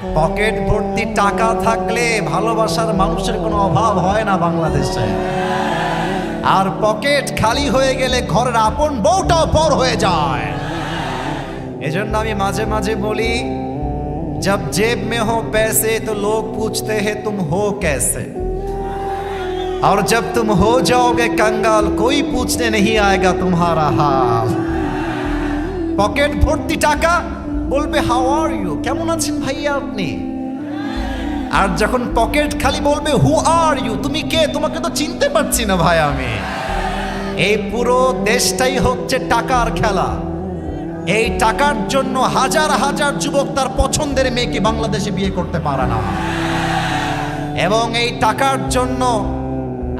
Pocket ভর্তি টাকা থাকলে ভালোবাসার মানুষের কোনো অভাব হয় না বাংলাদেশে। আর পকেট খালি হয়ে গেলে ঘরের আপন বউটাও পর হয়ে যায়। এজন্য আমি মাঝে মাঝে বলি, जब जेब में हो पैसे तो लोग पूछते हैं तुम हो कैसे, और जब तुम हो जाओगे कंगाल कोई पूछने नहीं आएगा तुम्हारा हाल। পকেট ভর্তি টাকা বলবে হাউ আর ইউ, কেমন আছেন ভাইয়া আপনি। আর যখন পকেট খালি বলবে হু আর ইউ, তুমি কে, তোমাকে তো চিনতে পারছি না ভাই আমি। এই পুরো দেশটাই হচ্ছে টাকার খেলা। এই টাকার জন্য হাজার হাজার যুবক তার পছন্দের মেয়েকে বাংলাদেশে বিয়ে করতে পারে না। এবং এই টাকার জন্য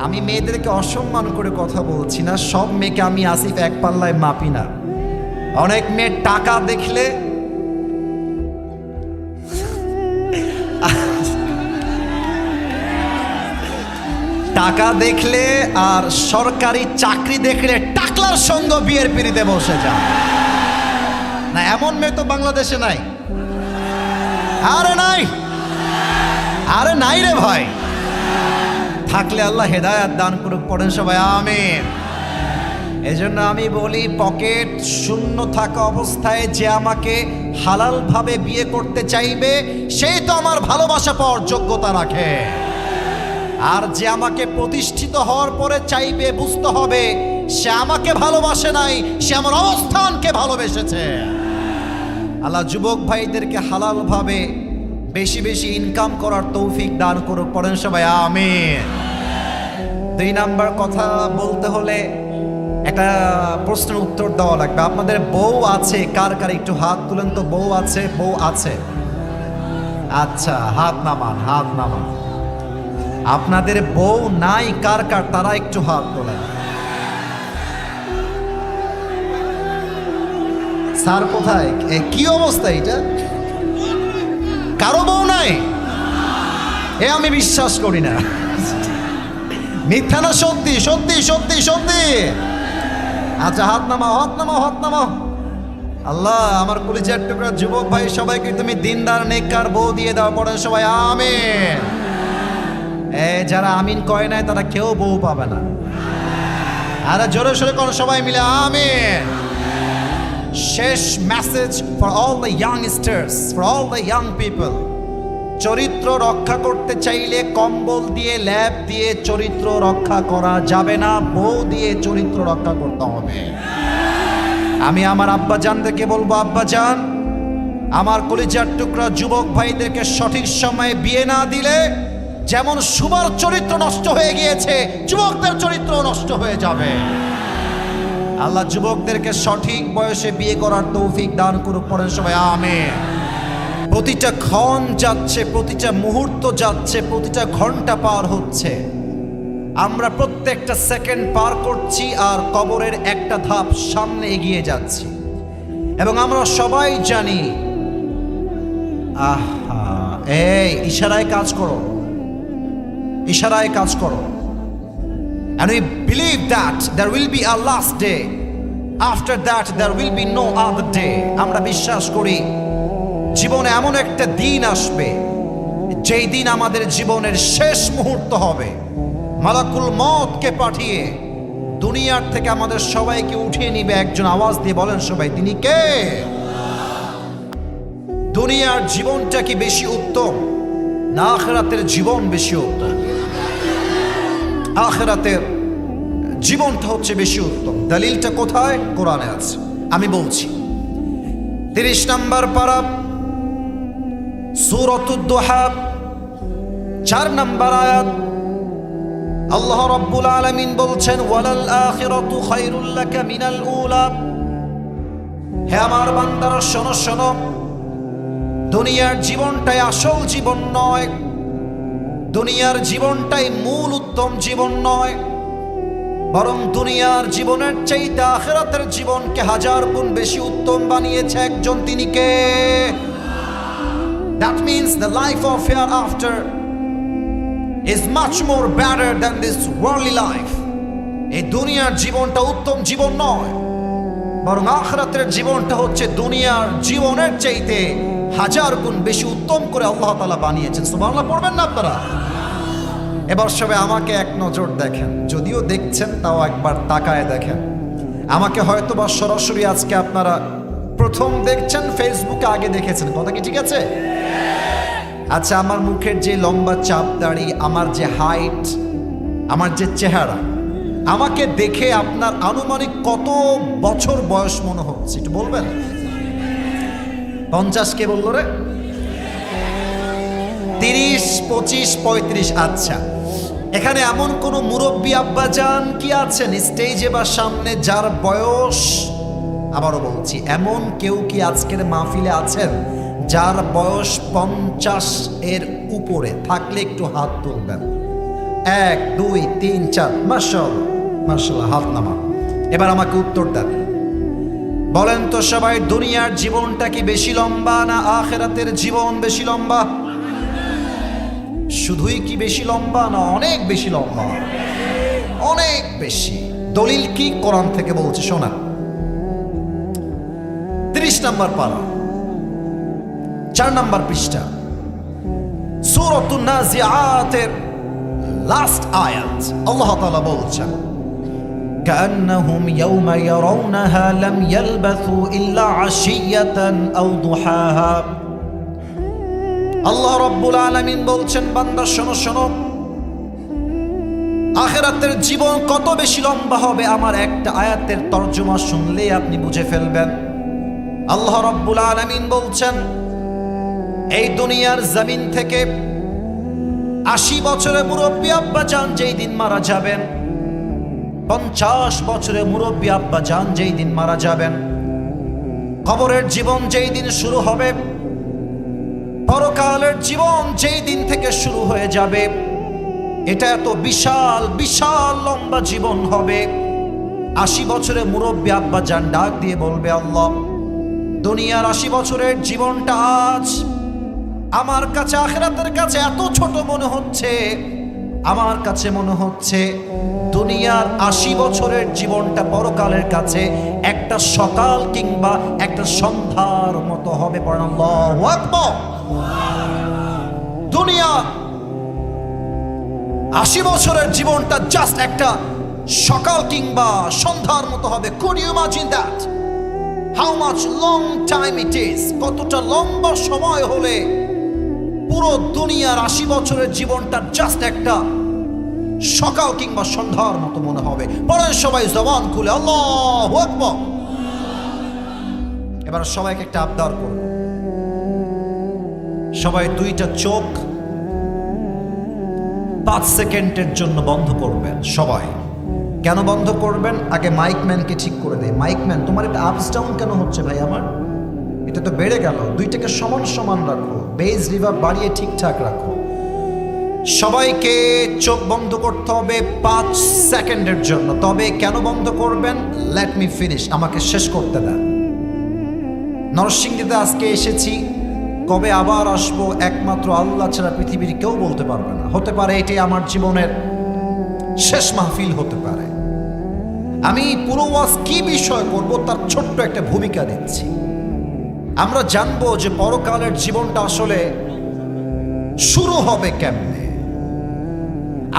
আমি মেয়েদেরকে অসম্মান করে কথা বলছি না, সব মেয়েকে আমি আসিফ এক পাল্লায় মাপি না। অনেক মেয়ে টাকা দেখলে টাকা দেখলে আর সরকারি চাকরি দেখলে টাকলার সঙ্গে বিয়ের পিড়িতে বসে যায় না, এমন মেয়ে তো বাংলাদেশে নাই। আরে নাই, আরে নাই রে ভাই। থাকলে আল্লাহ হেদায়েত দান করুক, পড়েন সবাই আমিন। এজন্য আমি বলি, পকেট শূন্য থাকা অবস্থায় যে আমাকে হালাল ভাবে বিয়ে করতে চাইবে সেই তো আমার ভালোবাসা পাওয়ার যোগ্যতা রাখে। আর যে আমাকে প্রতিষ্ঠিত হওয়ার পরে চাইবে, বুঝতে হবে সে আমাকে ভালোবাসে নাই, সে আমার অবস্থানকে ভালোবেসেছে। আল্লাহ যুবক ভাইদেরকে হালাল ভাবে বেশি বেশি ইনকাম করার তৌফিক দান করুক, পড়েন সবাই আমিন। 2 নাম্বার কথা বলতে হলে একটা প্রশ্নের উত্তর দেওয়া লাগবে। আপনাদের বউ আছে কার কার, একটু হাত তুলেন তো। বউ আছে, বউ আছে? আচ্ছা, হাত নামান, হাত নামান। আপনাদের বউ নাই কার কার, তারা একটু হাত তোলেন। স্যার কোথায়, কি অবস্থা এটা? কারো বউ নাই? এ আমি বিশ্বাস করি না। মিথ্যা না সত্যি? সত্যি সত্যি সত্যি। আচ্ছা, হাত নামাও, হাত নামাও, হাত নামাও। আল্লাহ আমার কলিজার টুকরা যুবক ভাই সবাইকে তুমি দিনদার নেককার বউ দিয়ে দাও, পড়েন সবাই আমিন। যারা আমিন কয় নাই তারা কেউ বউ পাবে না। আরে জোরে সোরে কোন সবাই মিলে আমিন। শেষ message for all the youngsters, for all the young people. চরিত্র রক্ষা করতে চাইলে কম্বল দিয়ে, ল্যাপ দিয়ে চরিত্র রক্ষা করা যাবে না, বউ দিয়ে চরিত্র রক্ষা করতে হবে। আমি আমার আব্বা জানদেরকে বলবো, আব্বা জান, আমার কলিজার টুকরা যুবক ভাইদেরকে সঠিক সময়ে বিয়ে না দিলে যেমন সুবার চরিত্র নষ্ট হয়ে গিয়েছে, যুবকদের চরিত্র নষ্ট হয়ে যাবে। আল্লাহ যুবকদেরকে সঠিক বয়সে বিয়ে করার তৌফিক দান করুক, পড়েন সবাই আমিন। প্রতিটা ক্ষণ যাচ্ছে, প্রতিটা মুহূর্ত যাচ্ছে, প্রতিটা ঘন্টা পার হচ্ছে, আমরা প্রত্যেকটা সেকেন্ড পার করছি আর কবরের একটা ধাপ সামনে এগিয়ে যাচ্ছি। এবং আমরা সবাই জানি, আহা, এই ইশারায় কাজ করো, ইশারায় কাজ করো। And we believe that there will be a last day. After that there will be no other day. আমরা বিশ্বাস করি জীবনে এমন একটা দিন আসবে যেই দিন আমাদের জীবনের শেষ মুহূর্ত হবে। মালাকুল মওতকে পাঠিয়ে দুনিয়ার থেকে আমাদের সবাইকে উঠিয়ে নিবে একজন। আওয়াজ দিয়ে বলেন সবাই, তিনি কে? দুনিয়ার জীবনটা কি বেশি উত্তম না আখিরাতের জীবন বেশি উত্তম? আখিরাতের জীবনটা হচ্ছে বেশি উত্তম। দলিলটা কোথায়? কোরআনে আছে। আমি বলছি 30 নম্বর পারা, সূরাতুদ দুহা, 4 নম্বর আয়াত। আল্লাহ রাব্বুল আলামিন বলছেন, ওয়ালাল আখিরাতু খায়রুল লাকা মিনাল উলা। হে আমার বান্দারা শোনো শোনো, দুনিয়ার জীবনটাই আসল জীবন নয়, দুনিয়ার জীবনটাই মূল উত্তম জীবন নয়, বরং দুনিয়ার জীবনের চাইতে আখিরাতের জীবনকে 1000 গুণ বেশি উত্তম বানিয়েছে একজন, তিনি কে? That means the life of hereafter is much more better than this worldly life. এই দুনিয়ার জীবনটা উত্তম জীবন নয়, বরং আখিরাতের জীবনটা হচ্ছে দুনিয়ার জীবনের চাইতে হাজার গুণ বেশি উত্তম করে আল্লাহ তাআলা বানিয়েছেন। সুবহানাল্লাহ পড়বেন না আপনারা? এবার সবাই আমাকে এক নজর দেখেন, যদিও দেখছেন তাও একবার তাকায় দেখেন। আমাকে হয়তো বা সরাসরি আজকে আপনারা প্রথম দেখছেন, ফেসবুকে আগে দেখেছেন, কথা কি ঠিক আছে? আচ্ছা, আমার মুখের যে লম্বা চাপ দাড়ি, আমার যে হাইট, আমার যে চেহারা, আমাকে দেখে আপনার আনুমানিক কত বছর বয়স মনে হচ্ছে একটু বলবেন? 50 কে বললো রে? 30, 25, 35। আচ্ছা, এখানে এমন কোন মুরব্বী আব্বাজান কি আছেন স্টেজে বা সামনে যার বয়স, আবারও বলছি, এমন কেউ কি আজকের মাহফিলে আছেন যার বয়স 50 এর উপরে? থাকলে একটু হাত তুলবেন। 1, 2, 3, 4। মাশাআল্লাহ মাশাআল্লাহ, হাত নামা। এবার আমাকে উত্তর দেন, বলেন তো সবাই, দুনিয়ার জীবনটা কি বেশি লম্বা না আখিরাতের জীবন বেশি লম্বা? শুধুই কি বেশি লম্বা না অনেক বেশি লম্বা? অনেক বেশি। দলিল কি? কোরআন থেকে বলছে, শোনা। 30 নম্বর পারা, 4 নম্বর পৃষ্ঠা, সূরাতুন নাজিআতের লাস্ট আয়াত। আল্লাহ তাআলা বলছেন, كأنهم يوم يرونها لم يلبثوا إلا عشية أو ضحاها। আল্লাহ রাব্বুল আলামিন বলছেন, বান্দা শোনো শোনো, আখিরাতের জীবন কত বেশি লম্বা হবে আমার একটা আয়াতের তরজমা শুনলে আপনি বুঝে ফেলবেন। আল্লাহ রাব্বুল আলামিন বলছেন, এই দুনিয়ার জমিন থেকে 80 বছরের মুরব্বী আব্বাজান যেই দিন মারা যাবেন, 50 বছরের মুরব্বী আব্বাজান যেই দিন মারা যাবেন, কবরের জীবন যেই দিন শুরু হবে, পরকালের জীবন যেই দিন থেকে শুরু হয়ে যাবে, এটা এত বিশাল বিশাল লম্বা জীবন হবে। 80 বছরের মুরব্বী আব্বাজান ডাক দিয়ে বলবে, আল্লাহ, দুনিয়ার 80 বছরের জীবনটা আজ আমার কাছে আখিরাতের কাছে এত ছোট মনে হচ্ছে। আমার কাছে মনে হচ্ছে দুনিয়ার 80 বছরের জীবনটা পরকালের কাছে একটা সকাল কিংবা একটা সন্ধ্যার মতো হবে। পড়েন আল্লাহু আকবার। দুনিয়া 80 বছরের জীবনটা জাস্ট একটা সকাল কিংবা সন্ধ্যার মতো হবে। Could you imagine that? How much long time it is? কতটা লম্বা সময় হলে পুরো দুনিয়ার 80 বছরের জীবনটা জাস্ট একটা সকাল কিংবা সন্ধ্যার মতো মনে হবে। পড়েন সবাই জবান খুলে আল্লাহু আকবার। এবার সবাইকে একটা আবদার করব, সবাই দুইটা চোখ 5 সেকেন্ডের জন্য বন্ধ করবেন। সবাই কেন বন্ধ করবেন? আগে মাইকম্যানকে ঠিক করে দেয়। মাইকম্যান, তোমার এটা আপস ডাউন কেন হচ্ছে ভাই? আমার এটা তো বেড়ে গেল। দুইটাকে সমান সমান রাখো, বেজ রিভার বাড়িয়ে ঠিকঠাক রাখো। সবাইকে চোখ বন্ধ করতে হবে 5 সেকেন্ডের জন্য। তবে কেন বন্ধ করবেন? লেট মি ফিনিশ, আমাকে শেষ করতে দেন। নরসিংদীতে আজকে এসেছি, কবে আবার আসবো একমাত্র আল্লাহ ছাড়া পৃথিবীর কেউ বলতে পারবে না। হতে পারে এটাই আমার জীবনের শেষ মাহফিল হতে পারে। আমি পুরো ওয়াজ কি বিষয় করব তার ছোট্ট একটা ভূমিকা দিচ্ছি। আমরা জানবো যে পরকালের জীবনটা আসলে শুরু হবে কেমনে,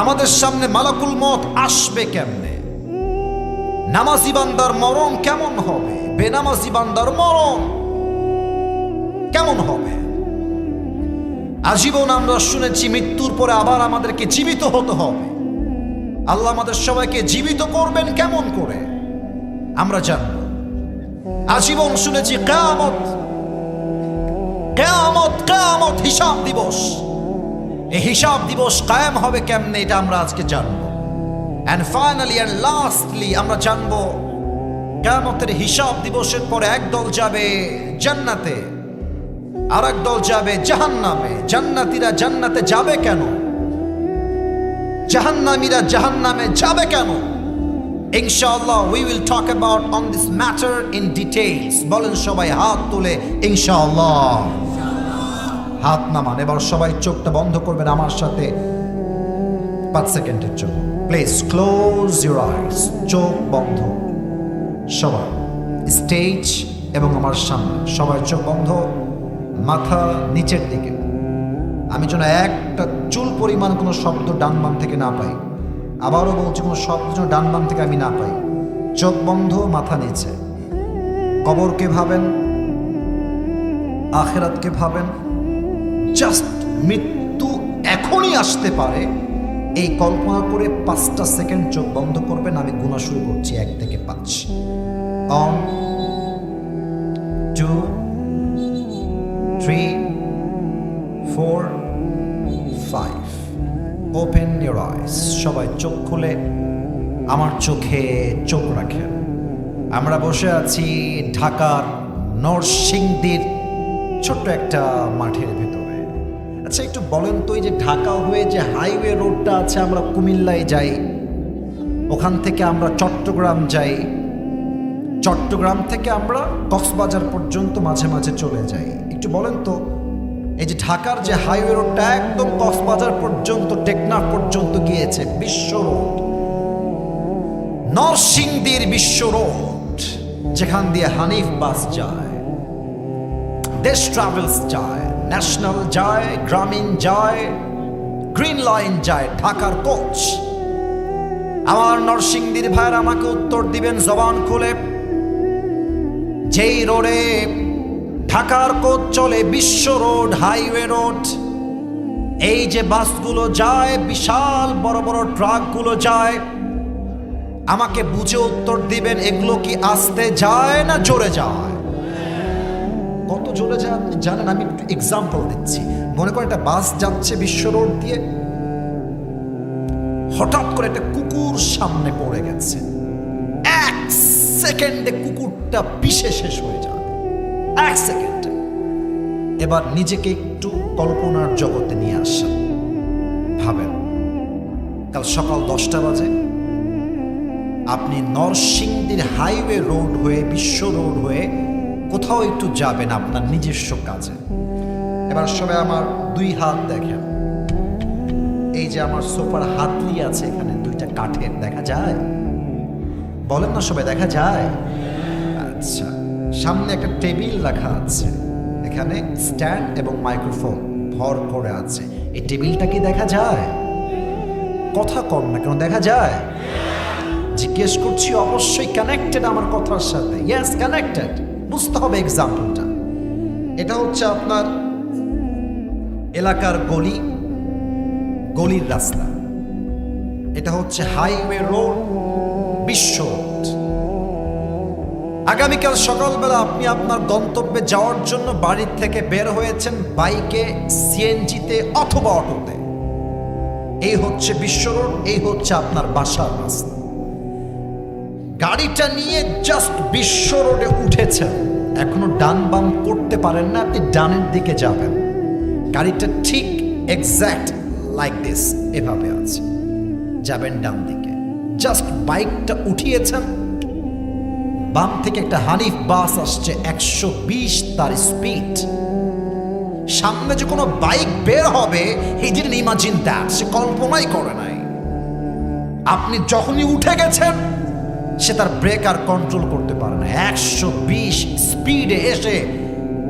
আমাদের সামনে মালাকুল মত আসবে কেমনে, নামাজি বান্দার মরণ কেমন হবে, বেনামাজি বান্দার মরণ কেমন হবে। আজীবন আমরা শুনেছি মৃত্যুর পরে আবার আমাদেরকে জীবিত হতে হবে। আল্লাহ আমাদের সবাইকে জীবিত করবেন কেমন করে আমরা জানব। আজীবন শুনেছি কিয়ামত কিয়ামত কিয়ামত, হিসাব দিবস। এই হিসাব দিবস কায়েম হবে কেমনে এটা আমরা আজকে জানবো। এন্ড ফাইনালি এন্ড লাস্টলি আমরা জানবো কিয়ামতের হিসাব দিবসের পরে একদল যাবে জান্নাতে, আর একদল যাবে জাহান্নামে। জান্নাতীরা জান্নাতে যাবে কেন? জাহান্নামীরা জাহান্নামে যাবে কেন? ইনশাআল্লাহ we will talk about on this matter in details. বলেন সবাই হাত তুলে ইনশাআল্লাহ। হাত নামান। এবার সবাই চোখটা বন্ধ করবেন আমার সাথে 5 সেকেন্ডের জন্য। Please close your eyes. চোখ বন্ধ সবাই, স্টেজ এবং আমার সামনে সবাই চোখ বন্ধ। মাথা নিচের দিকে। আমি যেন একটা চুল পরিমাণ কোনো শব্দ ডান বাম থেকে না পাই। আবারও বলছি, কোনো শব্দ যেন ডান বাম থেকে আমি না পাই। চোখ বন্ধ, মাথা নিচে। কবরকে ভাবেন, আখিরাতকে ভাবেন। জাস্ট মৃত্যু এখনই আসতে পারে এই কল্পনা করে 5টা সেকেন্ড চোখ বন্ধ করবেন। আমি গুণা শুরু করছি 1 থেকে 5। 1 2 3 4 5। Open your eyes. সবাই চোখ খুলে আমার চোখে চোখ রাখেন। আমরা বসে আছি ঢাকার নরসিংদীর ছোট্ট একটা মাঠের ভিতরে। আচ্ছা, একটু বলেন তো, এই যে ঢাকা হয়ে যে হাইওয়ে রোডটা আছে, আমরা কুমিল্লায় যাই, ওখান থেকে আমরা চট্টগ্রাম যাই, চট্টগ্রাম থেকে আমরা কক্সবাজার পর্যন্ত মাঝে মাঝে চলে যাই। একটু বলেন তো, এই যে ঢাকার যে হাইওয়ে রোডটা একদম কক্সবাজার পর্যন্ত, টেকনাফ পর্যন্ত গিয়েছে, বিশ্ব রোড, নরসিংদীর বিশ্ব রোড, যেখান দিয়ে হানিফ বাস যায়, দেশ ট্রাভেলস যায়, ন্যাশনাল যায়, গ্রামীণ যায়, গ্রিন লাইন যায়, ঢাকার কোচ। আমার নরসিংদীর ভাইয়ের আমাকে উত্তর দিবেন জবান খুলে, যেই রোডে ঢাকার কোচ চলে, বিশ্ব রোড, হাইওয়ে রোড, এই যে বাসগুলো যায়, বিশাল বড় বড় ট্রাকগুলো যায়, আমাকে বুঝে উত্তর দিবেন, এগুলো কি আস্তে যায় না জোরে যায়? কত জোরে যায় আপনি জানেন? আমি একটু এক্সাম্পল দিচ্ছি। মনে করেন একটা বাস যাচ্ছে বিশ্ব রোড দিয়ে, হঠাৎ করে একটা কুকুর সামনে পড়ে গেছে, 1 সেকেন্ডে কুকুরটা পিষে শেষ হয়ে যায়, 1 সেকেন্ডে। এবার নিজেকে একটু কল্পনার জগতে নিয়ে আসেন। ভাবেন, কাল সকাল 10টা বাজে আপনি নরসিংদীর হাইওয়ে রোড হয়ে, বিশ্ব রোড হয়ে কোথাও একটু যাবেন আপনার নিজস্ব কাজে। এবার সবাই আমার 2 হাত দেখেন। এই যে আমার সোফার হাতলি আছে, এখানে 2টা কাঠের, দেখা যায়? বলেন না সবাই, দেখা যায়? আচ্ছা, সামনে একটা টেবিল রাখা আছে, এখানে স্ট্যান্ড এবং মাইক্রোফোন ভর করে আছে। এই টেবিলটা কি দেখা যায়? কথা কম না কেন, দেখা যায়? জিজ্ঞেস করছি, অবশ্যই কানেক্টেড আমার কথার সাথে। Yes, connected. বুঝতে হবে এক্সাম্পলটা। এটা হচ্ছে আপনার এলাকার গলি, গলির রাস্তা। এটা হচ্ছে হাইওয়ে রোড, বিশ্ব রোড। আগামীকাল সকালবেলা আপনি আপনার গন্তব্যে যাওয়ার জন্য বাড়ির থেকে বের হয়েছেন বাইকে, সিএনজিতে অথবা অটোতে। এই হচ্ছে বিশ্ব রোড, এই হচ্ছে আপনার বাসার রাস্তা। গাড়িটা নিয়ে জাস্ট বিশ্ব রোডে উঠেছেন, এখনো ডান বাম করতে পারেন না, আপনি ডানের দিকে যাবেন। গাড়িটা ঠিক এক্স্যাক্ট লাইক দিস, এভাবে আছে, যাবেন ডান দিকে। জাস্ট বাইকটা উঠিয়েছেন, বাম থেকে একটা হানিফ বাস আসছে 120 তার স্পিড। সামনে যে কোনো বাইক বের হবে, হি ডিডন্ট ইমাজিন দ্যাট, সে কল্পনাই করে নাই। আপনি যখনই উঠে গেছেন, সে তার ব্রেক আর কন্ট্রোল করতে পারে না, 120 স্পিডে এসে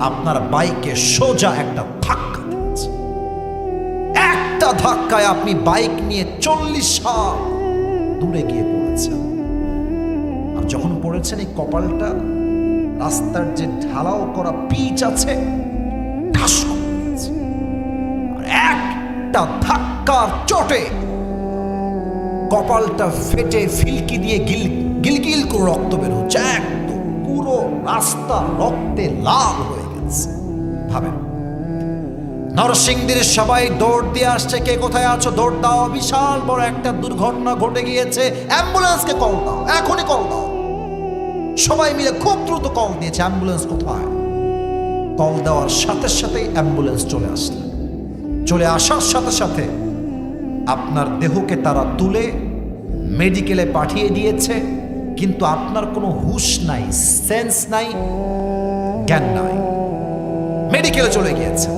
আপনার বাইকে সোজা একটা ধাক্কা দিচ্ছে। একটা ধাক্কায় আপনি বাইক নিয়ে 40 হাত দূরে গিয়ে পড়েছেন। আর যখন পড়েছেন, এই কপালটা রাস্তার যে ঢালাও করা পিচ আছে, ঠাস করে গেছে। আর একটা ধাক্কার চোটে কপালটা ফেটে ফিলকি দিয়ে গিলগিল করে রক্ত বের হচ্ছে, একদম পুরো রাস্তা রক্তে লাল হয়ে গেছে। ভাবেন, নরসিংদীর সবাই দৌড় দিয়ে আসছে, কে কোথায় আছো দৌড় দাও, বিশাল বড় একটা দুর্ঘটনা ঘটে গিয়েছে, অ্যাম্বুলেন্সকে কল দাও, এখনই কল দাও। সবাই মিলে খুব দ্রুত কল দিয়েছে, অ্যাম্বুলেন্স কোথায়? কল দেওয়ার সাথে সাথেই অ্যাম্বুলেন্স চলে আসলো। চলে আসার সাথে সাথে আপনার দেহকে তারা তুলে মেডিকেলে পাঠিয়ে দিয়েছে, কিন্তু আপনার কোনো হুঁশ নাই, সেন্স নাই, জ্ঞান নাই, মেডিকেলে চলে গিয়েছে।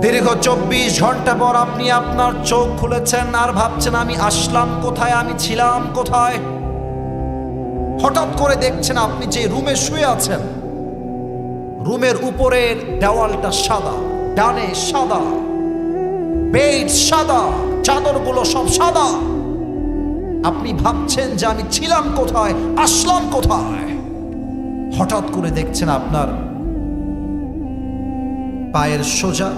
দীর্ঘ 24 ঘন্টা পর আপনি আপনার চোখ খুলেছেন আর ভাবছেন, আমি আসলাম কোথায়, আমি ছিলাম কোথায়। হঠাৎ করে দেখছেন আপনি যে রুমে শুয়ে আছেন, রুমের উপরের দেওয়ালটা সাদা, ডানে সাদা, বেড সাদা, চাদরগুলো সব সাদা। আপনি ভাবছেন যে আমি ছিলাম কোথায়, আসলাম কোথায়। হঠাৎ করে দেখছেন আপনার পায়ের সোজা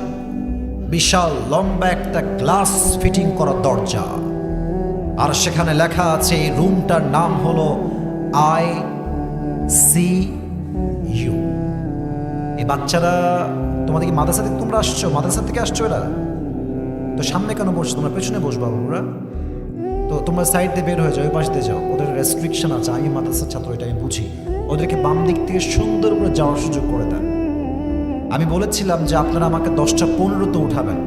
বিশাল লম্বা একটা গ্লাস ফিটিং করা দরজা, আর সেখানে লেখা আছে এই রুমটার নাম হলো ICU। এই বাচ্চারা, তোমাদের কি মাদ্রাসা থেকে তোমরা আসছো? মাদ্রাসা থেকে আসছো এরা? তো সামনে কেন বসছো? তোমরা পেছনে বসবা বাবুরা। তো তোমরা সাইড দিয়ে বের হয়ে যাও, ওই পাশ দিয়ে যাও। ওদের রেস্ট্রিকশন আছে, আমি মাদ্রাসার ছাত্র, এটা আমি বুঝি। ওদেরকে বাম দিক থেকে সুন্দর করে যাওয়ার সুযোগ করে দেন। আমি বলেছিলাম যে আপনারা আমাকে 10:15 উঠাবেন,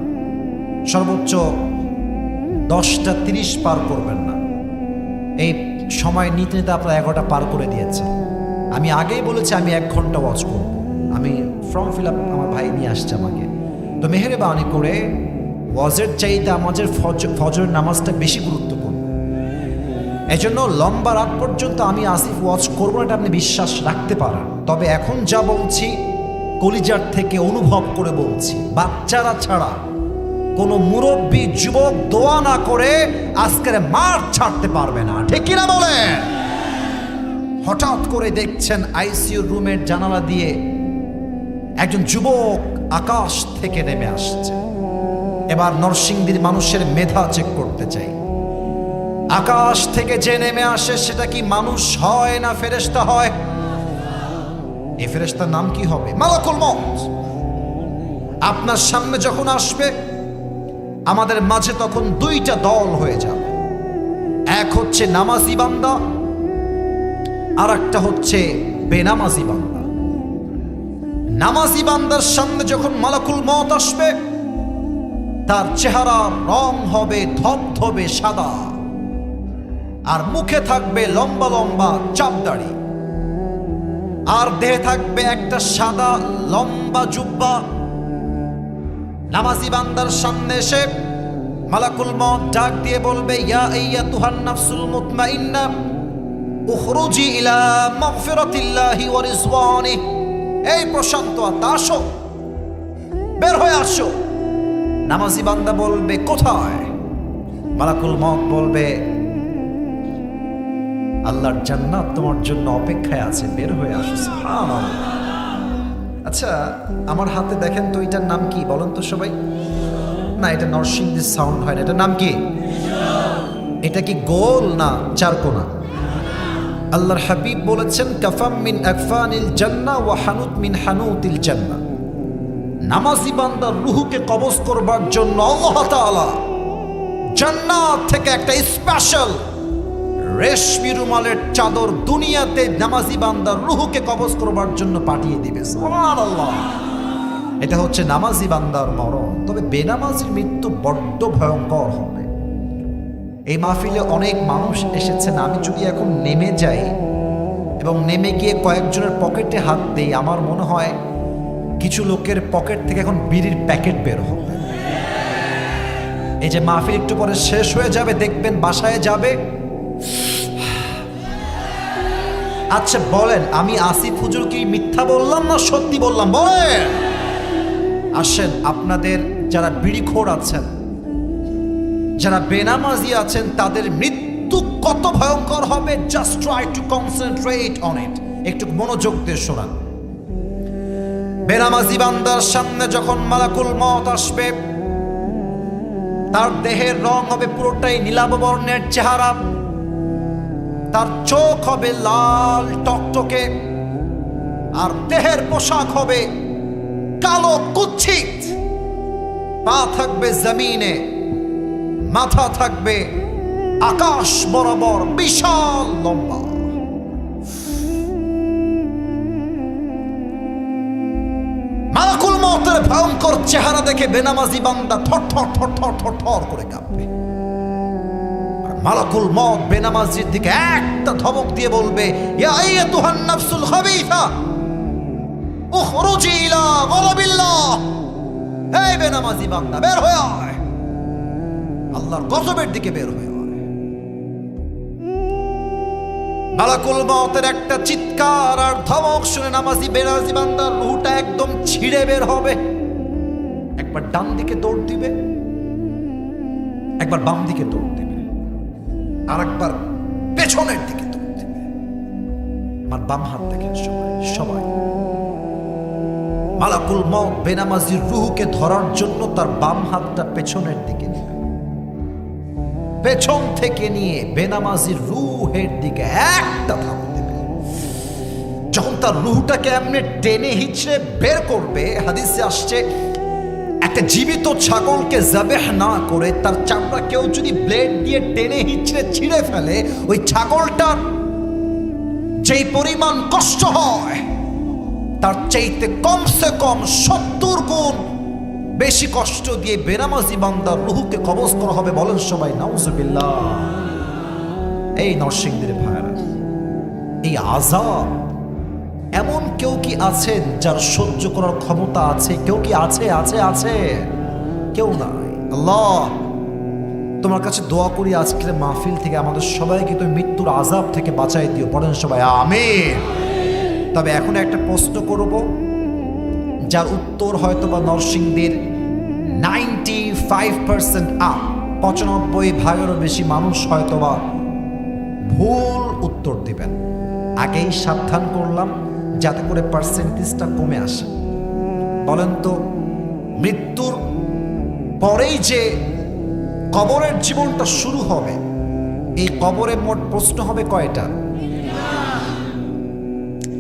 সর্বোচ্চ 10:30 পার করবেন না। এই সময় নিতে নিতে আপনারা 11টা পার করে দিয়েছেন। আমি আগেই বলেছি আমি 1 ঘন্টা ওয়াচ করব। আমি ফর্ম ফিল আপ আমার ভাই নিয়ে আসছে আমাকে। তো মেহেরবানি করে ওয়াজের চাইতে আমাদের ফজরের নামাজটা বেশি গুরুত্বপূর্ণ। এই জন্য লম্বা রাত পর্যন্ত আমি আসিফ ওয়াচ করবো না, এটা আপনি বিশ্বাস রাখতে পারেন। তবে এখন যা বলছি কলিজার থেকে অনুভব করে বলছি, বাচ্চারা ছাড়া কোনো মুরব্বী যুবক দোয়া না করে আজকের মাঠ ছাড়তে পারবে না, ঠিক কিনা বলেন? হঠাৎ করে দেখছেন আইসিইউ রুমের জানালা দিয়ে একজন যুবক আকাশ থেকে নেমে আসছে। এবার নরসিংদীর মানুষের মেধা চেক করতে চাই। আকাশ থেকে যে নেমে আসে সেটা কি মানুষ হয় না ফেরেশতা হয়? এই ফেরেশতার নাম কি হবে? মালাকুল মউত। আপনার সামনে যখন আসবে আমাদের মাঝে তখন 2টা দল হয়ে যাবে। এক হচ্ছে নামাজি বান্দা, আর একটা হচ্ছে বেনামাজি বান্দা। নামাজি বান্দার সামনে যখন মালাকুল মউত আসবে তার চেহারা রং হবে ধবধবে সাদা, আর মুখে থাকবে লম্বা লম্বা চাপ দাড়ি, আর দেহে থাকবে একটা সাদা লম্বা জুব্বা। নামাজি বান্দার সামনে এসে মালাকুল মউত ডাক দিয়ে বলবে, ইয়া আইয়াতুহান নাফসুল মুতমাইন্না উখরুজি ইলা মাগফিরাতিল্লাহি ওয়া রিজওয়ানিহি। এই প্রশান্ত আত্মা আসো, বের হয়ে আসো। নামাজি বান্দা বলবে, কোথায়? মালাকুল মউত বলবে, আল্লাহর জান্নাত তোমার জন্য অপেক্ষায় আছে, বের হয়ে আসো। সুবহানাল্লাহ। আচ্ছা, আমার হাতে দেখেন তো, এটার নাম কি বলেন তো সবাই? না, এটা নরসিংদীর সাউন্ড হয় না। এটার নাম কি? এটা কি গোল না চারকোনা? আল্লাহর হাবিব বলেছেন, কাফাম মিন আকফানিল জান্নাহ ওয়া হানুত মিন হানুতিল জান্নাহ। নামাজি বান্দার রূহকে কবজ করবার জন্য আল্লাহ তাআলা জান্নাত থেকে একটা স্পেশাল রেশমি রুমালের চাদর দুনিয়াতে নামাজি বান্দার রূহকে কবজ করবার জন্য পাঠিয়ে দিবে। সুবহানাল্লাহ। এটা হচ্ছে নামাজি বান্দার মরণ। তবে বেনামাজির মৃত্যু বড্ড ভয়ঙ্কর হবে। এই মাহফিলে অনেক মানুষ এসেছেন, আমি যদি এখন নেমে যাই এবং নেমে গিয়ে কয়েকজনের পকেটে হাত দেই, আমার মনে হয় কিছু লোকের পকেট থেকে এখন বিড়ির প্যাকেট বের হবে। এই যে মাহফিল একটু পরে শেষ হয়ে যাবে, দেখবেন বাসায় যাবে। আচ্ছা বলেন, আমি আসিফ হুজুর কি মিথ্যা বললাম না সত্যি বললাম? বলেন। আসেন, আপনাদের যারা বিড়িখোর আছেন, যারা বেনামাজি আছেন, তাদের মৃত্যু কত ভয়ঙ্কর হবে, just try to concentrate on it. একটু মনোযোগ দিয়ে শোনান। বেনামাজি বান্দার সামনে যখন মালাকুল মউত আসবে, তার দেহের রং হবে পুরোটাই নীলাভ বর্ণের চেহারা, তার চোখ হবে লাল টকটকে, আর দেহের পোশাক হবে কালো কুৎসিত। পা থাকবে জমিনে, মাথা থাকবে আকাশ বরাবর বিশাল লম্বা। মালাকুল মউতের ভয়ঙ্কর চেহারা দেখে বেনামাজি বান্দা থর থর থর থর থর থর করে কাঁপবে। মালাকুল মউত বেনামাজির দিকে একটা ধমক দিয়ে বলবে, ইয়া আইয়াতুহান নাফসুল খাবিসা উখরুজি ইলা গযাবিল্লাহ। হে বেনামাজি বান্দা, বের হয়ে আয়, আল্লাহর গজবের দিকে বের হয়ে আয়। মালাকুল মওতের একটা চিৎকার আর ধমক শুনে নামাজি বেনামাজি বান্দার রূহটা একদম ছিঁড়ে বের হবে। একবার ডান দিকে দৌড় দিবে, একবার বাম দিকে দৌড় দিবে, আর একবার পেছনের দিকে দৌড় দিবে। আমার বাম হাত দেখেন সবাই সবাই। মালাকুল মওত বেনামাজির রূহকে ধরার জন্য তার বাম হাতটা পেছনের দিকে নেবে, পেছন থেকে নিয়ে বেনামাজির রূহের দিকে একটা ধাপ দেবে। যখন তার রূহটাকে এমনি টেনে হিচড়ে বের করবে, হাদিসে আসছে একটা জীবিত ছাগলকে যাবেহ না করে তার চামড়া কেউ যদি ব্লেড দিয়ে টেনে হিচড়ে ছিঁড়ে ফেলে, ওই ছাগলটার যেই পরিমাণ কষ্ট হয় তার চাইতে কমসে কম 70 গুণ বেশি কষ্ট দিয়ে বেনামাজি বান্দার রূহকে কবজ করা হবে। বলেন সবাই নাউজুবিল্লাহ। এই নরসিংদীর ভাইরা, এই আযাব এমন কেউ কি আছেন যার সহ্য করার ক্ষমতা আছে? কেউ কি আছে? আছে আছে কেউ নাই। আল্লাহ, তোমার কাছে দোয়া করি আজকের মাহফিল থেকে আমাদের সবাইকে তুমি মৃত্যুর আযাব থেকে বাঁচাই দিও। পড়েন সবাই আমিন। তবে এখন একটা প্রশ্ন করব, যার উত্তর হয়তো বা নরসিংদীর 95% 95% বেশি মানুষ হয়তোবা ভুল উত্তর দিবেন। আগেই সাবধান করলাম যাতে করে পার্সেন্টেজটা কমে আসে। বলেন তো, মৃত্যুর পরেই যে কবরের জীবনটা শুরু হবে, এই কবরে মোট প্রশ্ন হবে কয়টা?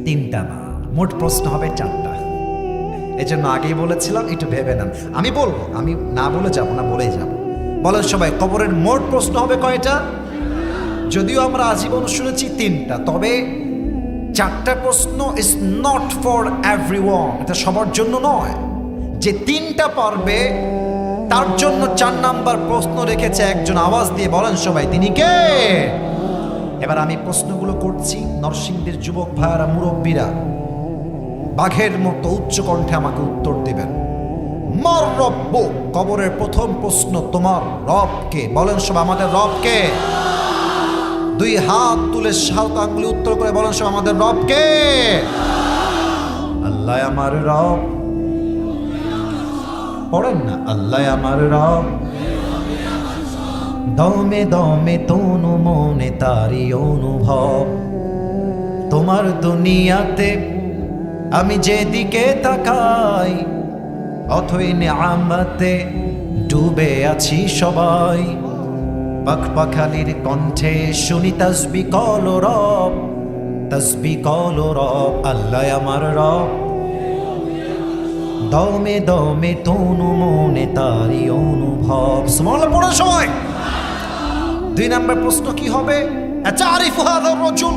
3টা না, মোট প্রশ্ন হবে 4টা। এজন্য আগেই বলেছিলাম একটু ভেবে নেন। আমি বলবো, আমি না বলে যাব না, বলেই যাব। বলেন সবাই, কবরের মোট প্রশ্ন হবে কয়টা? যদিও আমরা আজীবন শুনেছি 3টা, তবে 4টা প্রশ্ন ইজ নট ফর এভরিওয়ান। এটা সবার জন্য নয়। যে 3টা পারবে তার জন্য 4 নাম্বার প্রশ্ন রেখেছে একজন। আওয়াজ দিয়ে বলেন সবাই, তিনি কে? এবার আমি প্রশ্নগুলো করছি, নরসিংদীর যুবক ভাইয়ারা, মুরব্বীরা বাঘের মতো উচ্চ কণ্ঠে আমাকে উত্তর দিবেন। মার রব্ব, কবরের প্রথম প্রশ্ন, তোমার রব কে? বলেন সব, আমাদের রব কে? 2 হাত তুলে 7 আঙ্গুলে উত্তর করে বলেন সব, আমাদের রব কে? আল্লাহ আমার রব। পড়েন না, আল্লাহ আমার রব। দমে দমে তনু মনে তারি অনুভব, তোমার দুনিয়াতে আমি যেদিকে তাকাই, অথই নিয়ামতে ডুবে আছি সবাই। পাখপাখালির কণ্ঠে শুনি তাসবিহ কলো রব, তাসবিহ কলো রব। আল্লাহ আমার রব। দমে দমে তনু মনে তারি অনুভব। সুবহানাল্লাহ পড়ো সবাই। 2 নাম্বার প্রশ্ন কি হবে? আতারিফু হাযা রাজুল,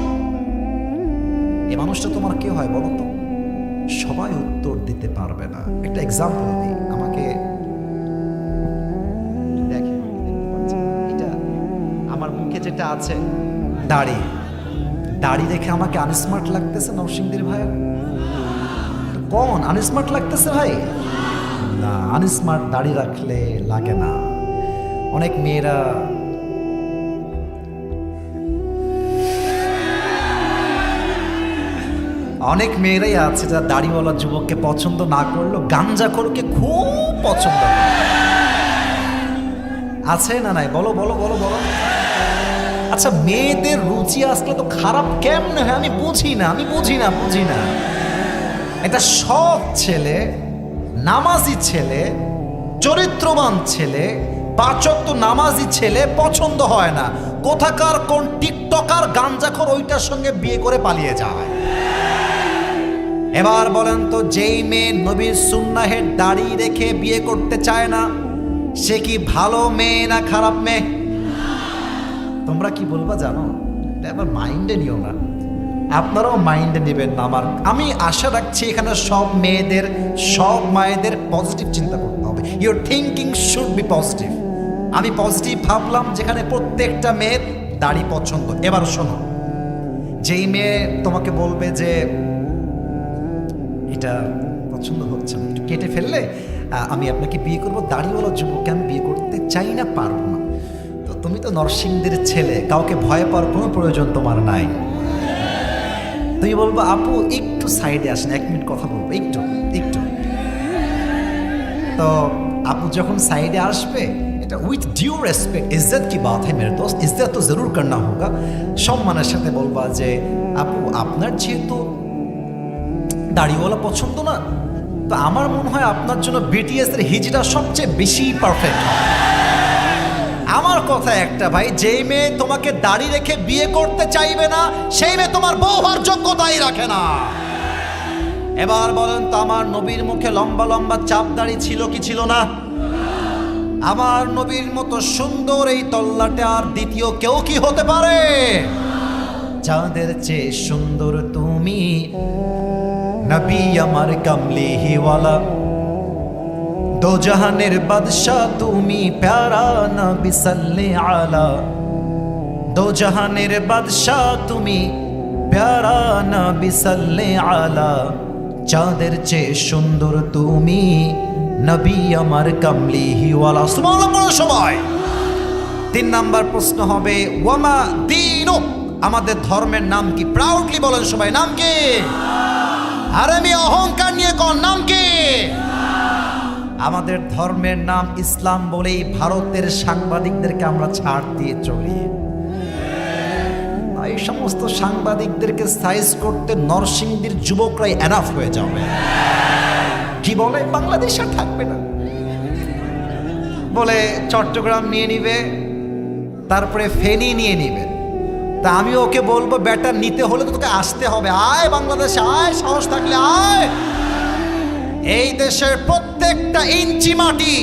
এই মানুষটা তোমার কে হয় বলো তো? সবাই উত্তর দিতে পারবে না। একটা এক্সাম্পল দিই, আমাকে দেখে, এটা আমার মুখে যেটা আছে দাড়ি, দাড়ি দেখে আমাকে আনস্মার্ট লাগতেছে নরসিংদীর ভাই? কোন আনস্মার্ট লাগতেছে ভাই? না, আনস্মার্ট দাড়ি রাখলে লাগে না। অনেক মেয়েরা অনেক মেয়েরাই আছে যারা দাড়িওয়ালা যুবককে পছন্দ না করলেও গাঞ্জাখোরকে খুব পছন্দ করে। আছে না নাই? বলো বলো বলো বলো। আচ্ছা, মেয়েদের রুচি আসলে তো খারাপ কেমনে হয়? আমি বুঝি না, আমি বুঝি না, বুঝি না। এটা সব ছেলে, নামাজি ছেলে, চরিত্রবান ছেলে, 5 ওয়াক্ত নামাজি ছেলে পছন্দ হয় না। কোথাকার কোন টিকটকার গাঞ্জাখোর ওইটার সঙ্গে বিয়ে করে পালিয়ে যায়। এবার বলেন তো, যেই মেয়ে নবীর সুন্নাহের দাড়ি রেখে বিয়ে করতে চায় না, সে কি ভালো মেয়ে না খারাপ মেয়ে? তোমরা কি বলবা জানো? এটা আবার মাইন্ডে নিও না, আপনারাও মাইন্ডে নেবেন না। আমি আশা রাখছি এখানে সব মেয়েদের, সব মায়েদের পজিটিভ চিন্তা করতে হবে। Your thinking should be positive. আমি পজিটিভ ভাবলাম যেখানে প্রত্যেকটা মেয়ের দাড়ি পছন্দ। এবার শোনো, যেই মেয়ে তোমাকে বলবে যে এটা পছন্দ হচ্ছে না, একটু কেটে ফেললে আমি আপনাকে বিয়ে করবো, দাড়িওয়ালা যুবককে আমি বিয়ে করতে চাই না, পারবো না, তো তুমি তো নরসিংদীর ছেলে, কাউকে ভয় পাওয়ার কোনো প্রয়োজন তোমার নাই। তুমি বলবো আপু একটু সাইডে আসেন, 1 মিনিট কথা বলবো, একটু একটু। তো আপু যখন সাইডে আসবে, এটা উইথ ডিউ রেসপেক্ট, ইজ্জত কি বাত है मेरे दोस्त, ইজ্জত তো জরুর করনা হোগা। সম্মানের সাথে বলবা যে আপু আপনার যেহেতু দাড়িওয়ালা পছন্দ না, তো আমার মনে হয় আপনার জন্য বিটিএস এর হিজড়া সবচেয়ে বেশি পারফেক্ট। আমার কথা একটা ভাই, যেই মেয়ে তোমাকে দাড়ি রেখে বিয়ে করতে চাইবে না, সেই মেয়ে তোমার বউ হওয়ার যোগ্যতাই রাখে না। এবার বলেন তো, আমার নবীর মুখে লম্বা লম্বা চাপ দাড়ি ছিল কি ছিল না? আমার নবীর মতো সুন্দর এই তল্লাটে আর দ্বিতীয় কেউ কি হতে পারে? যাদের চেয়ে সুন্দর তুমি, নবী আমার কামলিওয়ালা, দো জাহানের বাদশাহ তুমি, প্যারা নবী সাল্লে আলা। দো জাহানের বাদশাহ তুমি, প্যারা নবী সাল্লে আলা। চাঁদের চেয়ে সুন্দর তুমি, নবী আমার কামলিওয়ালা। সুবহানাল্লাহ সবাই। 3 নাম্বার প্রশ্ন হবে ওয়ামা দীনুক, আমাদের ধর্মের নাম কি? প্রাউডলি বলেন সবাই, নাম কি? আর আমি অহংকার নিয়ে কোন নাম কি? আমাদের ধর্মের নাম ইসলাম বলেই ভারতের সাংবাদিকদেরকে আমরা ছাড় দিয়ে চলি। এই সমস্ত সাংবাদিকদেরকে সাইজ করতে নরসিংদীর যুবকরাই এনাফ হয়ে যাবে। কি বলে বাংলাদেশ আর থাকবে না, বলে চট্টগ্রাম নিয়ে নিবে, তারপরে ফেনী নিয়ে নিবে। তা আমি ওকে বলবো, বেটা নিতে হলে তো তোকে আসতে হবে, আয় বাংলাদেশে আয়, সাহস থাকলে আয়। এই দেশের প্রত্যেকটা ইঞ্চি মাটি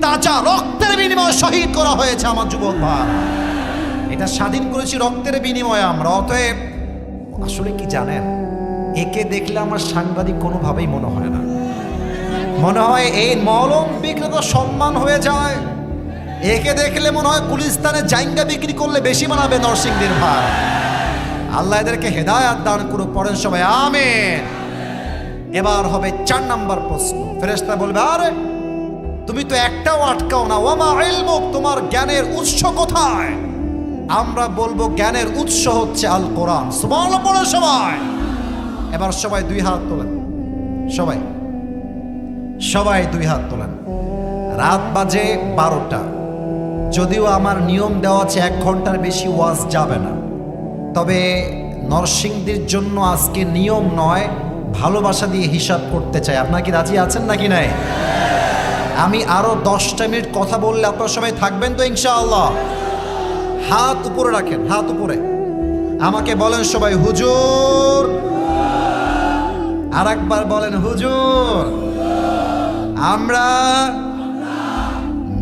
তাজা রক্তের বিনিময়ে শহীদ করা হয়েছে আমার যুবক ভাই। এটা স্বাধীন করেছি রক্তের বিনিময়ে আমরা। অতএব আসলে কি জানেন, একে দেখলে আমার সাংবাদিক কোনোভাবেই মনে হয় না। মনে হয় এই মলম বিক্রেতা সম্মান হয়ে যায়। একে দেখলে মনে হয় গুলিস্তানে জাইঙ্গা বিক্রি করলে বেশি মানাবে নরসিংদীর ভাই। আল্লাহ এদেরকে হেদায়াত দান করুক, পড়েন সবাই আমিন। এবার হবে 4 নাম্বার প্রশ্ন। ফেরেশতা বলবে, আরে তুমি তো একটাও আটকাও না, ওয়ামা ইলমুক, তোমার জ্ঞানের উৎস কোথায়? আমরা বলবো জ্ঞানের উৎস হচ্ছে আল কোরআন। সুবহানাল্লাহ পড়েন সবাই। এবার সবাই 2 হাত তোলেন, সবাই সবাই 2 হাত তোলেন। রাত বাজে 12টা। যদিও আমার নিয়ম দেওয়া আছে 1 ঘন্টার বেশি ওয়াজ যাবে না, তবে নরসিংদীর জন্য আজকে নিয়ম নয়, ভালোবাসা দিয়ে হিসাব করতে চাই। আপনারা কি রাজি আছেন নাকি নাই? আমি আরো 10টা মিনিট কথা বললে আপনারা সবাই থাকবেন তো ইনশাআল্লাহ? হাত উপরে রাখেন, হাত উপরে। আমাকে বলেন সবাই হুজুর। আর একবার বলেন হুজুর। আমরা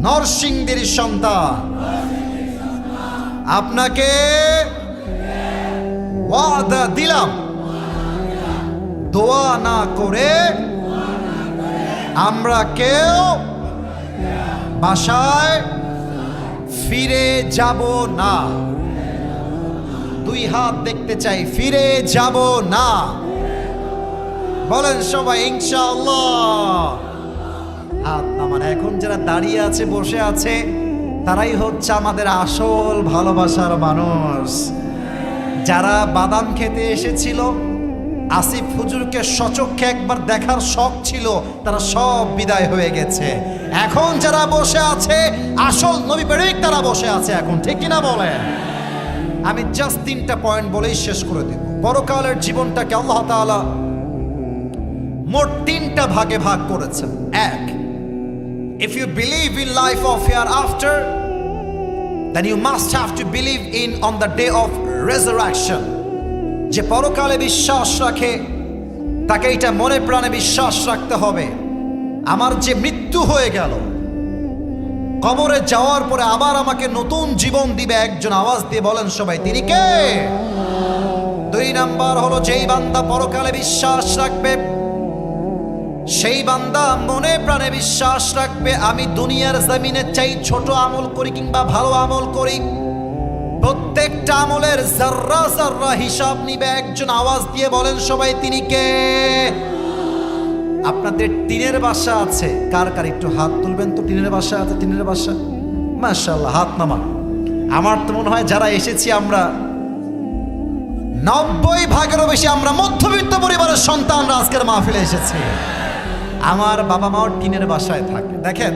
নরসিংদীর সন্তান, আপনাকে ওয়াদা দিলাম, দোয়া না করে আমরা কেউ বাসায় ফিরে যাব না। 2 হাত দেখতে চাই, ফিরে যাব না। বলেন সবাই ইনশাআল্লাহ। হাত নামান। এখন যারা দাঁড়িয়ে আছে, বসে আছে, তারাই হচ্ছে আমাদের আসল ভালোবাসার মানুষ। যারা বাদাম খেতে এসেছিল, আসিফ হুজুরকে সচক্ষে একবার দেখার শখ ছিল, তারা সব বিদায় হয়ে গেছে। এখন যারা বসে আছে, আসল নবী প্রেমিক তারা বসে আছে এখন, ঠিক কিনা বলেন? আমি জাস্ট 3টা পয়েন্ট বলেই শেষ করে দেব। পরকালের জীবনটাকে আল্লাহ তাআলা মোট 3টা ভাগে ভাগ করেছেন। 1, if you believe in life of hereafter, then you must have to believe in on the day of resurrection. যে পরকালে বিশ্বাস রাখে তাকে এটা মনে প্রাণে বিশ্বাস রাখতে হবে, আমার যে মৃত্যু হয়ে গেল, কবরে যাওয়ার পরে আবার আমাকে নতুন জীবন দিবে একজন। আওয়াজ দিয়ে বলেন সবাই, তিনি কে? 2 নাম্বার হলো, যেই বান্দা পরকালে বিশ্বাস রাখবে, সেই বান্দা মনে প্রাণে বিশ্বাস রাখবে আমি দুনিয়ার জমিনে চাই ছোট আমল করি কিংবা ভালো আমল করি, প্রত্যেকটা আমলের জাররা জাররা হিসাব নিবে একজন। আওয়াজ দিয়ে বলেন সবাই, তিনি কে? আপনাদের টিনের বাসা আছে? কার কার একটু হাত তুলবেন তো। টিনের বাসা আছে? টিনের বাসা, মাশাআল্লাহ, হাত নামান। আমার তো মনে হয় যারা এসেছি আমরা 90% বেশি আমরা মধ্যবিত্ত পরিবারের সন্তানরা আজকের মাহফিলে এসেছি। আমার বাবা মাও টিনের বাসায় থাকে। দেখেন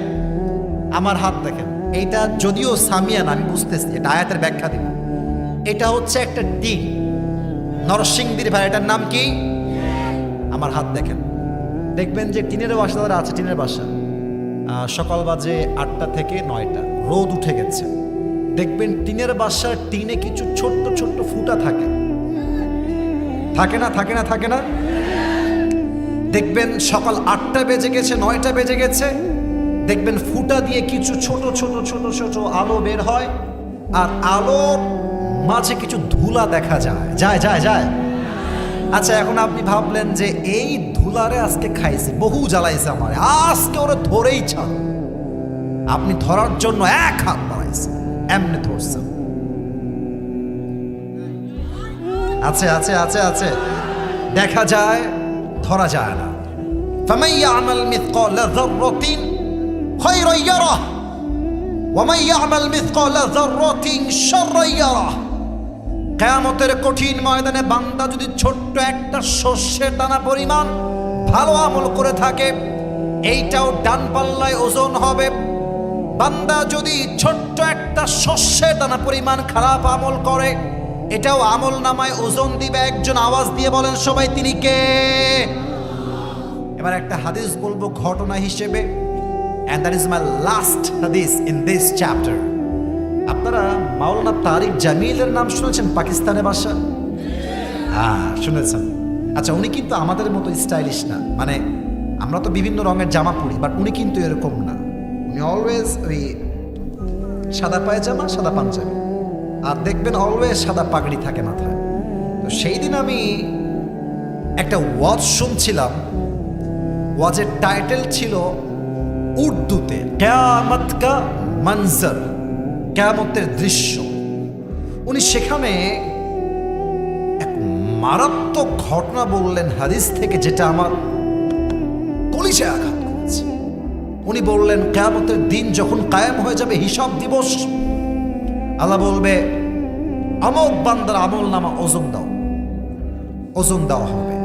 আমার হাত, দেখেন এইটা যদিও সামিয়ান, আমি বুঝতেছি এটা আয়াতের ব্যাখ্যা দিব। এটা হচ্ছে একটা টিন, নরসিংদীর ভাই, এটার নাম কি? আমার হাত দেখেন, দেখবেন যে টিনের বাসা যারা আছে, টিনের বাসা সকাল বাজে 8টা থেকে 9টা, রোদ উঠে গেছে, দেখবেন টিনের বাসার টিনে কিছু ছোট্ট ছোট্ট ফুটা থাকে, থাকে না? থাকে না? থাকে না? দেখবেন সকাল 8টা বেজে গেছে, 9টা বেজে গেছে, দেখবেন ফুটা দিয়ে কিছু ছোট ছোট ছোট ছোট আলো বের হয়, আর আলোর মাঝে কিছু ধুলা দেখা যায়। যায় যায় যায় আচ্ছা, এখন আপনি ভাবলেন যে এই ধুলারে আজকে খাইছে, বহু জ্বালাইছে আমার, আজকে ওরা ধরেই ছাড়। আপনি ধরার জন্য এক হাত বাড়াইছে, এমনি ধরছেন। আছে আছে আছে আছে, দেখা যায়, ধরা যায় না। فَمَن يَعْمَلْ مِثْقَالَ ذَرَّةٍ خَيْرًا يَرَهُ وَمَن يَعْمَلْ مِثْقَالَ ذَرَّةٍ شَرًّا يَرَهُ। কিয়ামতের কঠিন ময়দানে বান্দা যদি ছোট্ট একটা শস্যের দানা পরিমাণ ভালো আমল করে থাকে, এইটাও ডান পাল্লায় ওজন হবে। বান্দা যদি ছোট্ট একটা শস্যের দানা পরিমাণ খারাপ আমল করে, এটাও আমল নামায় ওজন দিবে। একজন আওয়াজ দিয়ে বলেন সবাই, তিনি কে? এবার একটা হাদিস বলবো ঘটনা হিসেবে, and that is my last hadith in this chapter. আপনারা মাওলানা তারিক জামিলের নাম শুনেছেন? পাকিস্তানে বাসা, শুনেছেন? আচ্ছা, উনি কিন্তু আমাদের মতো স্টাইলিশ না, মানে আমরা তো বিভিন্ন রঙের জামা পরি, বাট উনি কিন্তু এরকম না। উনি অলওয়েজ ওই সাদা পায়জামা, সাদা পাঞ্জাবি, আর দেখবেন অলওয়েজ সাদা পাগড়ি থাকে মাথায়। তো সেই দিন আমি একটা ওয়াজ শুনছিলাম, ওয়াজের টাইটেল ছিল উর্দুতে কিয়ামত কা মঞ্জর, কিয়ামতের দৃশ্য। উনি সেখানে এক মারাত্মক ঘটনা বললেন হাদিস থেকে, যেটা আমার কলিজায় আঘাত করেছে। উনি বললেন কিয়ামতের দিন যখন কায়েম হয়ে যাবে হিসাব দিবস, আল্লাহ বলবে আমল বান্দার আমল নামা ওজন দাও, ওজন দেওয়া হবে।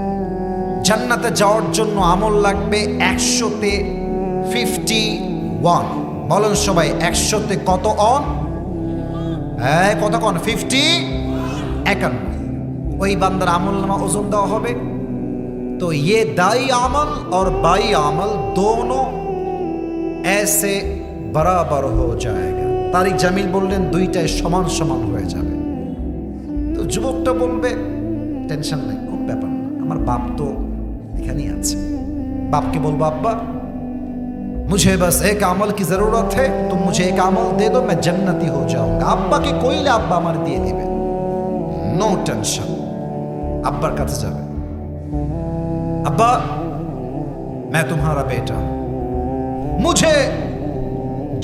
জান্নাতে যাওয়ার জন্য আমল লাগবে 100তে 51। বলেন সবাই, 100তে কত অন? কত কন? 51। ওই বান্দার আমল নামা ওজন দেওয়া হবে। তো ये दाई अमल और बाई अमल दोनों ऐसे बराबर हो जाएगा। তারিক জামিল বললেন দুইটাই সমান সমান হয়ে যাবে। তো যুবকটা বলবে টেনশন নেই, খুব ব্যাপার না, আমার বাপ তো এখানেই আছে। বাপকে বলবো আব্বা मुझे बस एक अमल की जरूरत है, तुम मुझे एक अमल दे दो, मैं जन्नती हो जाऊंगा। अब्बा के কইলে আব্বা আমার দিয়ে দিবে, নো টেনশন। अब्बार কাছে যাবে, अब्बा मैं तुम्हारा बेटा, मुझे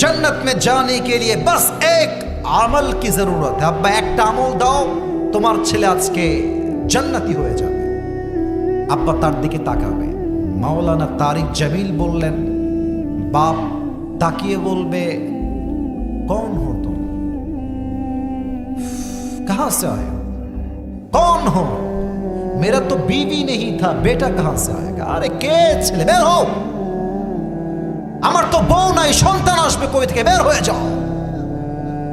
जन्नत में जाने के लिए बस एक अमल की जरूरत है। अब्बा একটা আমল দাও, তোমার ছেলে আজকে জান্নাতি হয়ে যাবে। আব্বা তার দিকে তাকাবে। মাওলানা তারিক জামিল বললেন, बाप ताकिए बोलबे कौन हो तुम, कहां से आए हो, कौन हो, मेरा तो बीवी नहीं था, बेटा कहां से आएगा। अरे के ছেলে, বের হও, আমার তো বউ নাই, সন্তান আসবে কই থেকে, বের হয়ে যাও।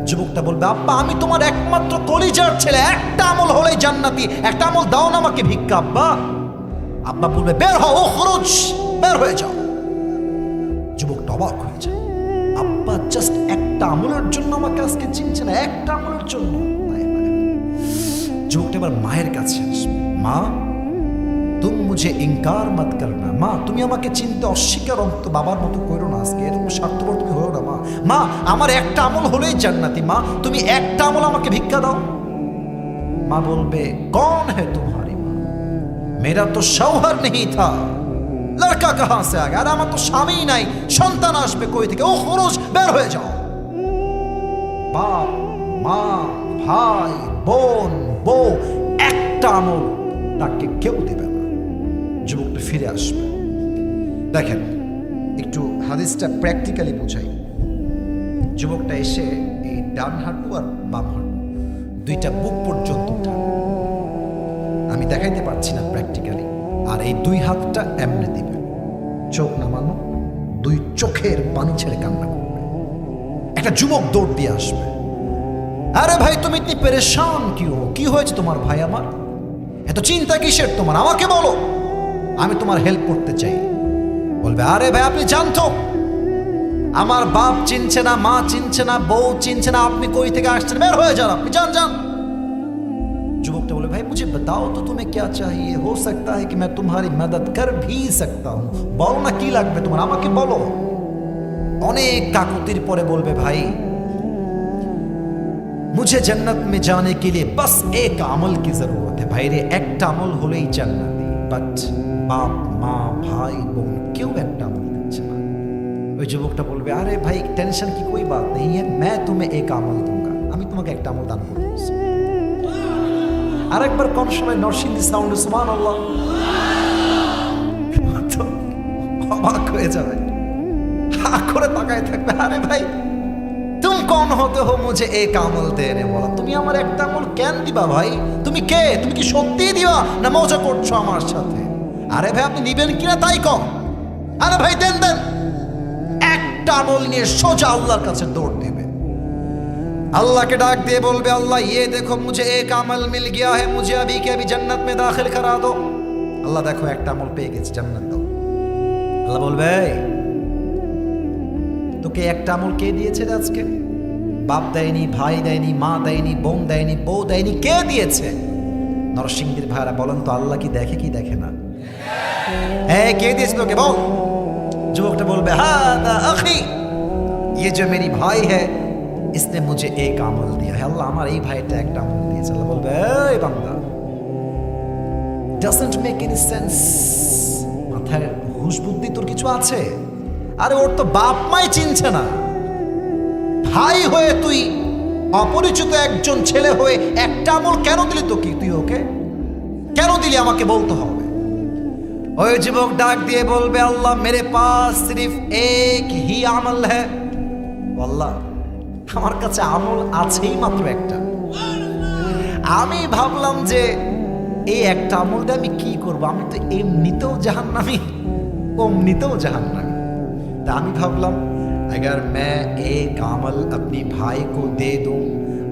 যুবকটা বলবে আব্বা আমি তোমার একমাত্র কলিজার ছেলে, একটা আমল হলেই জান্নাতি, একটা আমল দাও না আমাকে ভিক্ষা। আব্বা আব্বা বলবে বের হও, খরচ, বের হয়ে যাও। যুবকটা অবাক হয়ে যায়, আব্বা জাস্ট একটা আমলের জন্য আমাকে আজকে চিনছে না, একটা আমলের জন্য। যুবকটা এবার মায়ের কাছে আসবে, মা তুম মুঝে ইনকার মত করনা, মা তুমি আমাকে চিনতে অস্বীকার অন্ত বাবার মতো করো না, আজকে এরকম স্বার্থপর তুমি হলো না। মা মা আমার একটা আমল হলেই জান্নাতি, মা তুমি একটা আমল আমাকে ভিক্ষা দাও। মা বলবে কौन है तुम्हारी माँ, मेरा तो शौहर नहीं था, लड़का कहां से आ गया, আমার তো স্বামী নাই, সন্তান আসবে কই থেকে, ও খরচ, বের হয়ে যাও। বাপ মা ভাই বোন বউ একটা আমল তাকে কেউ দিবে না। যুবকটা ফিরে আসবে। দেখেন একটু হাদিসটা প্র্যাকটিক্যালি বুঝাই। যুবকটা এসে এই ডান হাঁটু আর বাম হাঁটু দুইটা বুক পর্যন্ত উঠাবে, আমি দেখাইতে পারছি না প্র্যাকটিক্যালি। আর এই দুই হাতটা এমনি দিবে, চোখ নামানো, দুই চোখের পানি ছেড়ে কান্না করবে। একটা যুবক দৌড় দিয়ে আসবে, আরে ভাই তুমি ইতনি পেরেশান কি হয়েছে তোমার ভাই? আমার এত চিন্তা কিসের তোমার? আমাকে বলো, আমি তোমার হেল্প করতে চাই। বলবে, আরে ভাই আপনি জানতো আমার বাপ চিনছে না, মা চিনছে না, বউ চিনছে না, আপনি কই থেকে আসছেন? বের হয়ে যান, আপনি যান যান। যুবকটা বলে, ভাই মুझे बताओ तो तुम्हें क्या चाहिए, हो सकता है कि मैं तुम्हारी मदद कर भी सकता हूं। বলো না কি লাগবে তোমার, আমাকে বলো। অনেক কাকুতির পরে বলবে, ভাই मुझे जन्नत में जाने के लिए बस एक अमल की जरूरत है। भाई रे একটা আমল হলেই জান্নাতি, বাট বাপ মা ভাই বোন কেউ একটা আমল দিচ্ছে না। ওই যুবকটা বলবে, আরে ভাই টেনশন की कोई बात नहीं है, मैं तुम्हें एक अमल दूंगा। আমি তোমাকে একটা আমল দান করব। আরেকবার কোন সময় নরসিংদী সাউন্ড সুবহানাল্লাহ, অবাক হয়ে যাবে, হা করে তাকায় থাকবে। আরে ভাই तुम कौन होते हो मुझे एक আমল দেনে वाला? তুমি আমার একটা আমল কেন দিবা ভাই? তুমি কে? তুমি কি সত্যি দিবা না মজা করছো আমার সাথে? আরে ভাই আপনি নিবেন কিনা তাই কম। আরে ভাই দেন দেন। একটা আমল নিয়ে সোজা আল্লাহর কাছে দৌড় দিবে, আল্লাহকে ডাক দিয়ে বলবে, আল্লাহ ये देखो मुझे एक अमल मिल गया है, मुझे अभी के अभी जन्नत में दाखिल करा दो। আল্লাহ দেখো একটা আমল পেয়ে গেছি, জান্নাত দাও। আল্লাহ বলবে, তোকে একটা আমল কে দিয়েছে আজকে? বাপ দেয়নি, ভাই দেয়নি, মা দেয়নি, বোন দেয়নি, বউ দেয়নি, কে দিয়েছে? নরসিংদীর ভাইরা বলেন তো, আল্লাহ কি দেখে কি দেখে না? হ্যাঁ কে দিয়েছে তোকে বল? যুবকটা বলবে, হাদা আখি, ये जो मेरी भाई है इसने मुझे एक আমল दिया है। আল্লাহ আমার এই ভাইটা একটা আমল দিয়েছে। আল্লাহ বলবে, এই বান্দা, doesn't make any sense, মাথায় হুঁশ বুদ্ধি তোর কিছু আছে? আরে ওর তো বাপ মাই চিনছে না, ভাই হয়ে তুই অপরিচিত একজন ছেলে হয়ে একটা আমল কেন দিলি? তো কি তুই ওকে কেন দিলি আমাকে বলতে হবে। ওই যুবক ডাক দিয়ে বলবে, আল্লাহ মেরে পাস সির্ফ এক হি আমল হ্যায়। আল্লাহ আমার কাছে আমল আছেই মাত্র একটা। আমি ভাবলাম যে এই একটা আমল দিয়ে আমি কি করব? আমি তো এমনিতেও জাহান্নামী, অমনিতেও জাহান্নামী। তা আমি ভাবলাম, अगर मैं एक अमल अपनी भाई को दे दूं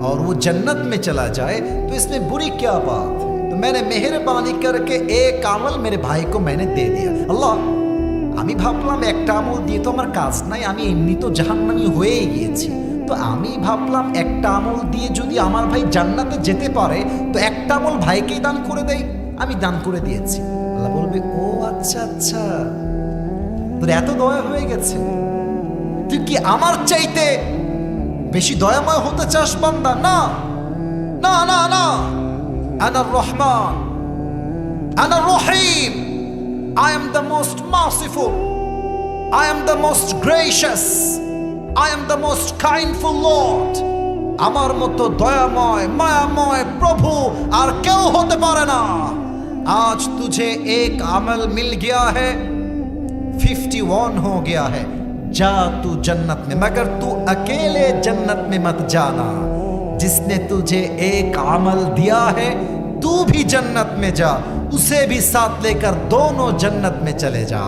और वो जन्नत में चला जाए तो इसमें बुरी क्या बात है? तो मैंने मेहरबानी करके एक अमल मेरे भाई को मैंने दे दिया। अल्लाह আমি ভাবলাম একটা আমল দিয়ে তো আমার কাজ নাই, আমি এমনি তো জাহান্নামী হয়ে গিয়েছি, তো আমি ভাবলাম একটা আমল দিয়ে যদি আমার ভাই জান্নাতে যেতে পারে তো একটা আমল ভাইকেই দান করে দেই। আমি দান করে দিয়েছি। আল্লাহ বলবে, ও আচ্ছা আচ্ছা, তোর এত দয়া হয়ে গেছে, তুই কি আমার চাইতে বেশি দয়াময় হতে চাস বান্দা? না না না না, আনার রহমান, আনার রহিম, I am the most merciful, I am the most gracious, I am the most kindful Lord. আমার মতো দয়াময় মায়াময় প্রভু আর কেউ হতে পারে না। আজ तुझे एक अमल मिल गया है, 51 हो गया है, जा तू जन्नत में, मगर तू अकेले जन्नत में मत जाना, जिसने तुझे एक अमल दिया है तू भी जन्नत में जा, उसे भी साथ लेकर दोनों जन्नत में चले जा।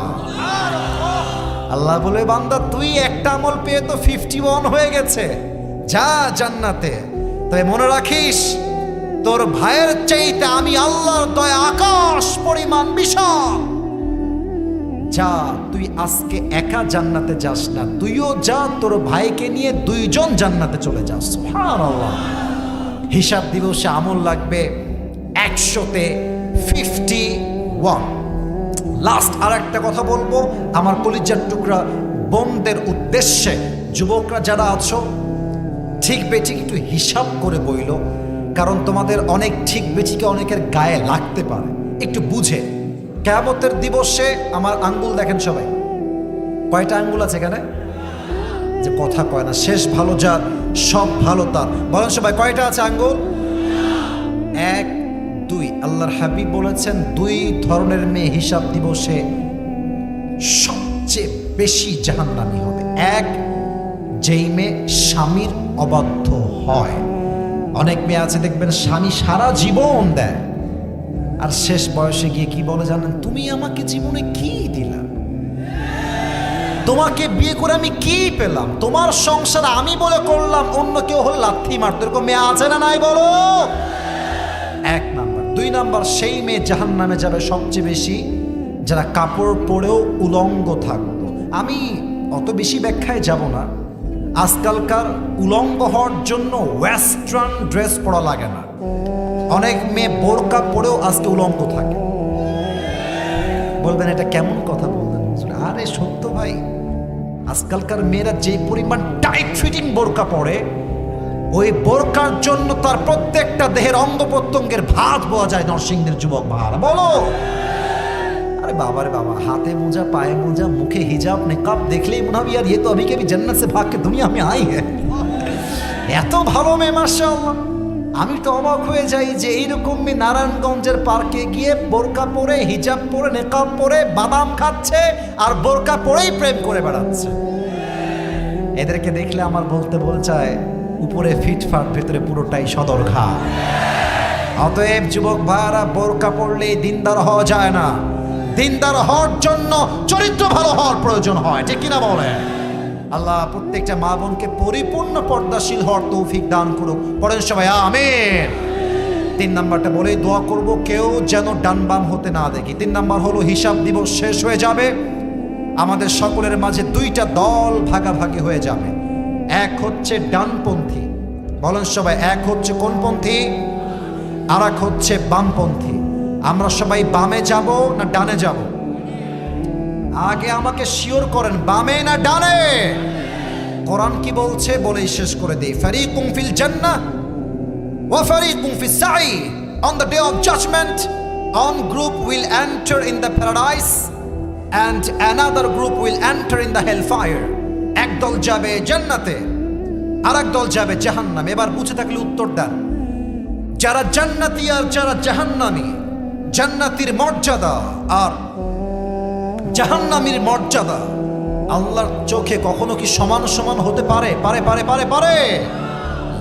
আল্লাহ বলে, বান্দা তুই একটা আমল পেয়ে তো 51 হয়ে গেছে, যা জান্নাতে। তবে মনে রাখিস, তোর ভাইয়ের চাইতে আমি আল্লাহর দয়া আকাশ পরিমাণ বিশাল। যা, তুই আজকে একা জান্নাতে যাস না, তুইও যা, তোর ভাইকে নিয়ে দুইজন জান্নাতে চলে যাস। সুবহানাল্লাহ। হিসাব দিবসে আমল লাগবে 100-তে 51। লাস্ট আর একটা কথা বলবো আমার কলিজার টুকরা বোনদের উদ্দেশ্যে, যুবকরা যারা আছো, ঠিক বেঠিক একটু হিসাব করে বইল, কারণ তোমাদের অনেক ঠিক বেঠিকে অনেকের গায়ে লাগতে পারে, একটু বুঝে। কিয়ামতের দিবসে আমার আঙ্গুল দেখেন সবাই, কয়টা আঙ্গুল আছে এখানে? যে কথা কয় না, শেষ ভালো যার সব ভালো তার, বলেন সবাই কয়টা আছে আঙ্গুল? 1, 2। আল্লাহর হাবিব বলেছেন 2 ধরনের মেয়ে হিসাব দিবসে সবচেয়ে বেশি জাহান্নামী হবে। 1, যেই মেয়ে স্বামীর অবাধ্য হয়। অনেক মেয়ে আছে দেখবেন স্বামী সারা জীবন দেয়, আর শেষ বয়সে গিয়ে কি বলে জানেন, তুমি আমাকে জীবনে কি দিলা, তোমাকে বিয়ে করে আমি কি পেলাম, তোমার সংসার আমি বলে করলাম, অন্য কেউ হলে লাথি মারতো। এরকম মেয়ে আছে না নাই বলো? এক নাম্বার। দুই নাম্বার, সেই মেয়ে জাহান্নামে যাবে সবচেয়ে বেশি যারা কাপড় পরেও উলঙ্গ থাকতো। আমি অত বেশি ব্যাখ্যায় যাব না। আজকালকার উলঙ্গ হওয়ার জন্য ওয়েস্টার্ন ড্রেস পরা লাগে না। অনেক মেয়ে বোরকা পরেও আজকে উলঙ্গ থাকে। বলবেন এটা কেমন কথা বলবেন? আরে সত্য ভাই, আজকালকার মেয়েরা যে পরিমাণ টাইট ফিটিং বোরকা পরে, ওই বোরকার জন্য তার প্রত্যেকটা দেহের অঙ্গ প্রত্যঙ্গের ভাঁজ বোঝা যায়। নরসিংদীর যুবক ভাড়া বলো, আরে বাবা রে বাবা, হাতে মোজা, পায়ে মোজা, মুখে হিজাব, নিকাব দেখলেই মনে হবে यार ये तो अभी के भी जन्नत से भाग के दुनिया में आई है। এত ভালো মেয়ে মাশাআল্লাহ। আমি তো অবাক হয়ে যাই যে এইরকম মেয়ে নারায়ণগঞ্জের পার্কে গিয়ে বোরকা পরে, হিজাব পরে, নিকাব পরে বাদাম খাচ্ছে আর বোরকা পরেই প্রেম করে বেড়াচ্ছে। এদেরকে দেখলে আমার বলতে চায় উপরে ফিটফাট, ভেতরে পুরোটাই সদরঘা। অতএব যুবক ভাইরা, বোরকা পড়লেই দিনদার হওয়া যায় না। দিনদার হওয়ার জন্য চরিত্র ভালো হওয়ার প্রয়োজন হয়, ঠিক কিনা বলে? আল্লাহ প্রত্যেকটা মা বোনকে পরিপূর্ণ পর্দাশীল হওয়ার তৌফিক দান করুক। পড়েন সবাই আমিন। তিন নাম্বারটা বলেই দোয়া করব, কেউ যেন ডান বাম হতে না দেখি। তিন নাম্বার হলো হিসাব দিবস শেষ হয়ে যাবে, আমাদের সকলের মাঝে দুইটা দল ভাগাভাগি হয়ে যাবে। এক হচ্ছে ডানপন্থী, বলেন সবাই, এক হচ্ছে কোনপন্থী? আর এক হচ্ছে বামপন্থী। আমরা সবাই বামে যাব না ডানে যাব? আগে আমাকে শিওর করেন, বামে না ডানে? কোরআন কি বলছে বলেই শেষ করে দেই। ফারিকুম ফিল জান্নাহ ওয়া ফারিকুম ফিস সাই। On the day of judgment, one group will enter in the paradise and another group will enter in the hellfire. একদল যাবে জান্নাতে, আরেক দল যাবে জাহান্নামে। এবার বুঝে থাকলে উত্তর দেন। যারা জান্নাতি আর যারা জাহান্নামী, জান্নাতীর মর্যাদা আর জাহান্নামীর মর্যাদা আল্লাহর চোখে কখনো কি সমান সমান হতে পারে? পারে পারে পারে পারে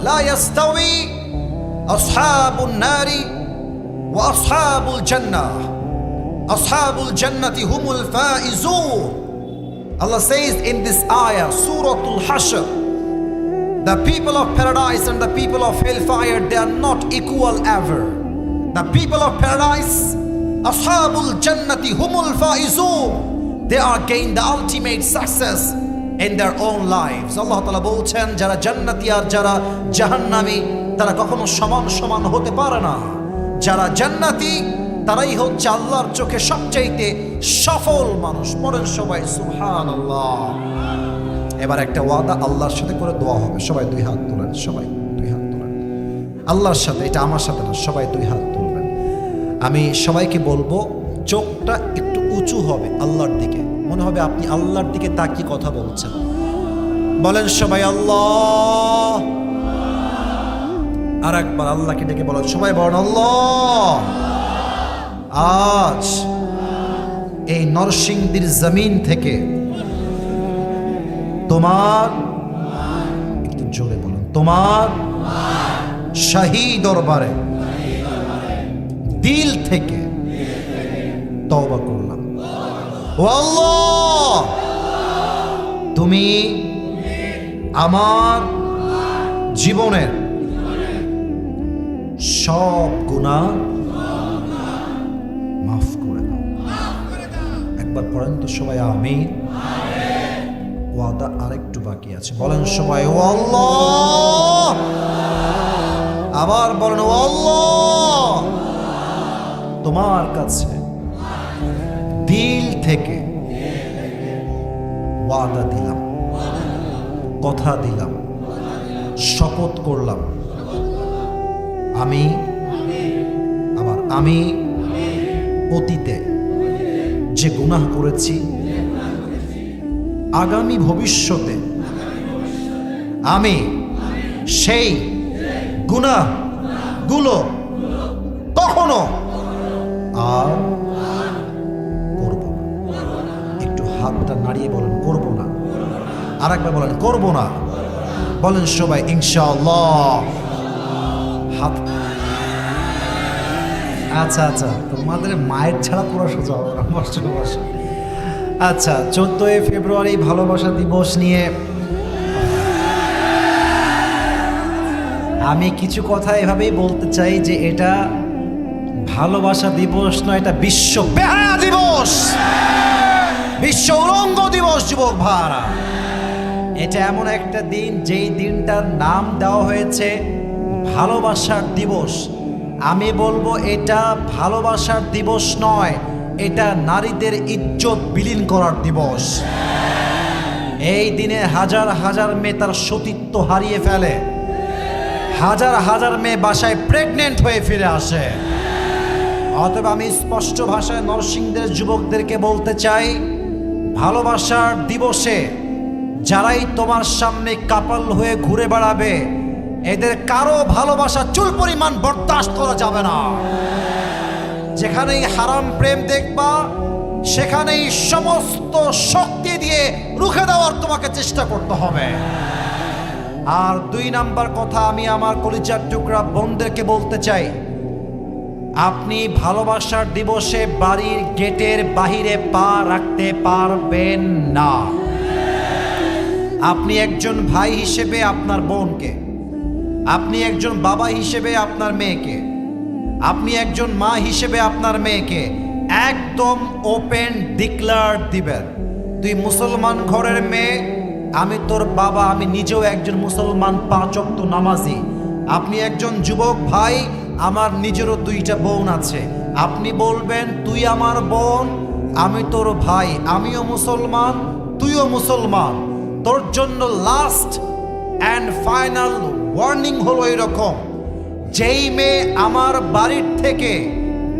লা ইয়াস্তাউই আসহাবুন নারি ওয়া আসহাবুল জান্নাহ। আসহাবুল জান্নাতি হুমুল Faizun. Allah says in this ayah, Suratul Hashr, the people of paradise and the people of hellfire, they are not equal ever. The people of paradise, Ashabul Jannati humul faizun, they are gained the ultimate success in their own lives. Allah Ta'ala বলছেন, যারা জান্নাতি আর যারা জাহান্নামী তারা কখনো সমান সমান হতে পারে না। যারা জান্নাতি তারাই হচ্ছে আল্লাহর চোখে সবচাইতে সফল মানুষ। পড়েন সবাই সুবহানাল্লাহ। এবার একটা ওয়াদা আল্লাহর সাথে করে দোয়া হবে। সবাই দুই হাত তোলেন, সবাই দুই হাত তোলেন আল্লাহর সাথে। এটা আমার সাথে না, সবাই দুই হাত তুলবেন। আমি সবাইকে বলবো, চোখটা একটু উঁচু হবে আল্লাহর দিকে, মনে হবে আপনি আল্লাহর দিকে তাকিয়ে কথা বলছেন। বলেন সবাই আল্লাহ। আর একবার আল্লাহকে ডেকে বলেন, সবাই বলেন আল্লাহ। আজ এই নরসিংদীর জমিন থেকে তোমার, একটু জোরে বলুন, তোমার শাহী দরবারে দিল থেকে তওবা করলাম। ও আল্লাহ, তুমি আমার জীবনের সব গুনাহ মাফ করে দাও। একবার পড়েন তো সবাই আমিন। ওয়াদা আরেকটু বাকি আছে, বলেন সবাই ও আল্লাহ। আবার বলেন ও আল্লাহ। তোমার কাছে দিল থেকে ওয়াদা দিলাম, কথা দিলাম, শপথ করলাম, আমি অতীতে যে গুনাহ করেছি, আগামী ভবিষ্যতে আমি সেই গুনাহগুলো কখনো আর করব না। একটু হাতটা নাড়িয়ে বলেন করব না। আর একবার বলেন করব না। বলেন সবাই ইনশাআল্লাহ। হাত আচ্ছা আচ্ছা, তোমাদের মায়ের ছাড়া পুরো সোজা হবে না, বসো বসো। আচ্ছা, 14ই ফেব্রুয়ারি ভালোবাসা দিবস নিয়ে আমি কিছু কথা এভাবেই বলতে চাই যে এটা ভালোবাসা দিবস নয়, এটা বিশ্ব বেহায়া দিবস, বিশ্ব উলঙ্গ দিবস। যুবক ভাইরা, এটা এমন একটা দিন যেই দিনটার নাম দেওয়া হয়েছে ভালোবাসার দিবস। আমি বলবো এটা ভালোবাসার দিবস নয়, এটা নারীদের ইজ্জত বিলীন করার দিবস। এই দিনে হাজার হাজার মেয়ে তার সতীত্ব হারিয়ে ফেলে, হাজার হাজার মেয়ে বাসায় প্রেগনেন্ট হয়ে ফিরে আসে। অতএব আমি স্পষ্ট ভাষায় নরসিংদীর যুবকদেরকে বলতে চাই, ভালোবাসার দিবসে যারাই তোমার সামনে কাপাল হয়ে ঘুরে বেড়াবে, এদের কারো ভালোবাসা চুল পরিমাণ বরদাস্ত করা যাবে না। যেখানেই হারাম প্রেম দেখবা, সেখানেই সমস্ত শক্তি দিয়ে রুখে দেওয়ার তোমাকে চেষ্টা করতে হবে। আর 2 নাম্বার কথা, আমি আমার কলিজার টুকরা বোনদেরকে বলতে চাই, আপনি ভালোবাসার দিবসে বাড়ির গেটের বাহিরে পা রাখতে পারবেন না। আপনি একজন ভাই হিসেবে আপনার বোনকে, আপনি একজন বাবা হিসেবে আপনার মেয়েকে, আপনি একজন মা হিসেবে আপনার মেয়েকে একদম ওপেন ডিক্লার দিবেন, তুই মুসলমান ঘরের মেয়ে, আমি তোর বাবা, আমি নিজেও একজন মুসলমান 5 ওয়াক্ত নামাজি। আপনি একজন যুবক ভাই, আমার নিজেরও 2টা বোন আছে, আপনি বলবেন তুই আমার বোন, আমি তোর ভাই, আমিও মুসলমান, তুইও মুসলমান। তোর জন্য লাস্ট অ্যান্ড ফাইনাল ওয়ার্নিং হলো এরকম, যেই মেয়ে আমার বাড়ির থেকে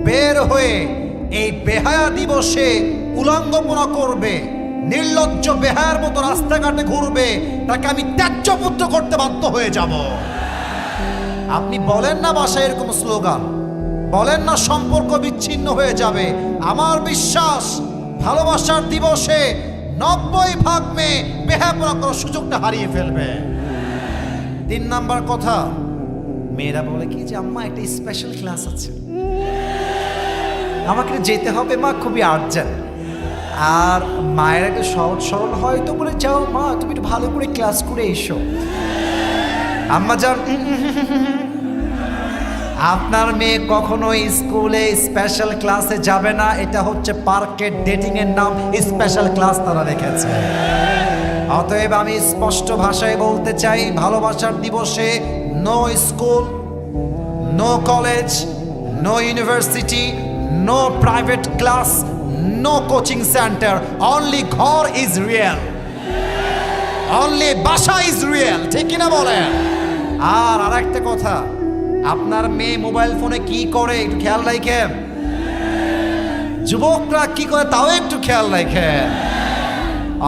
বের হয়ে এই বেহায়া দিবসে উলঙ্গপনা করবে, নির্লজ্জ বেহায়ার মতো রাস্তাঘাটে ঘুরবে, তাকে আমি ত্যায্যপুত্র করতে বাধ্য হয়ে যাব। আপনি বলেন না বাসায় এরকম স্লোগান, বলেন না সম্পর্ক বিচ্ছিন্ন হয়ে যাবে। আমার বিশ্বাস ভালোবাসার দিবসে 90% মেয়ে বেহায়াপনা করার সুযোগটা হারিয়ে ফেলবে। 3 নাম্বার কথা, মেয়েরা বলে কি যে আম্মা একটা স্পেশাল ক্লাস আছে, আমাকে যেতে হবে মা, খুবই আর্জেন্ট। আর মায়ের একটা সহজ সরল হয়তো বলে, যাও মা তুমি একটু ভালো করে ক্লাস করে এসো। আম্মা যান, আপনার মেয়ে কখনোই স্কুলে স্পেশাল ক্লাসে যাবে না, এটা হচ্ছে পার্কের ডেটিং এর নাম, স্পেশাল ক্লাস তারা রেখেছে। অতএব আমি স্পষ্ট ভাষায় বলতে চাই, ভালোবাসার দিবসে no school, no college, no university, no private class, no coaching centre, only ঘর ইজ রিয়েল, অনলি বাসা ইজ রিয়েল, ঠিক কিনা বলেন? আর আরেকটা কথা, আপনার মেয়ে মোবাইল ফোনে কি করে একটু খেয়াল রাখেন, যুবকরা কি করে তাও একটু খেয়াল রাখেন।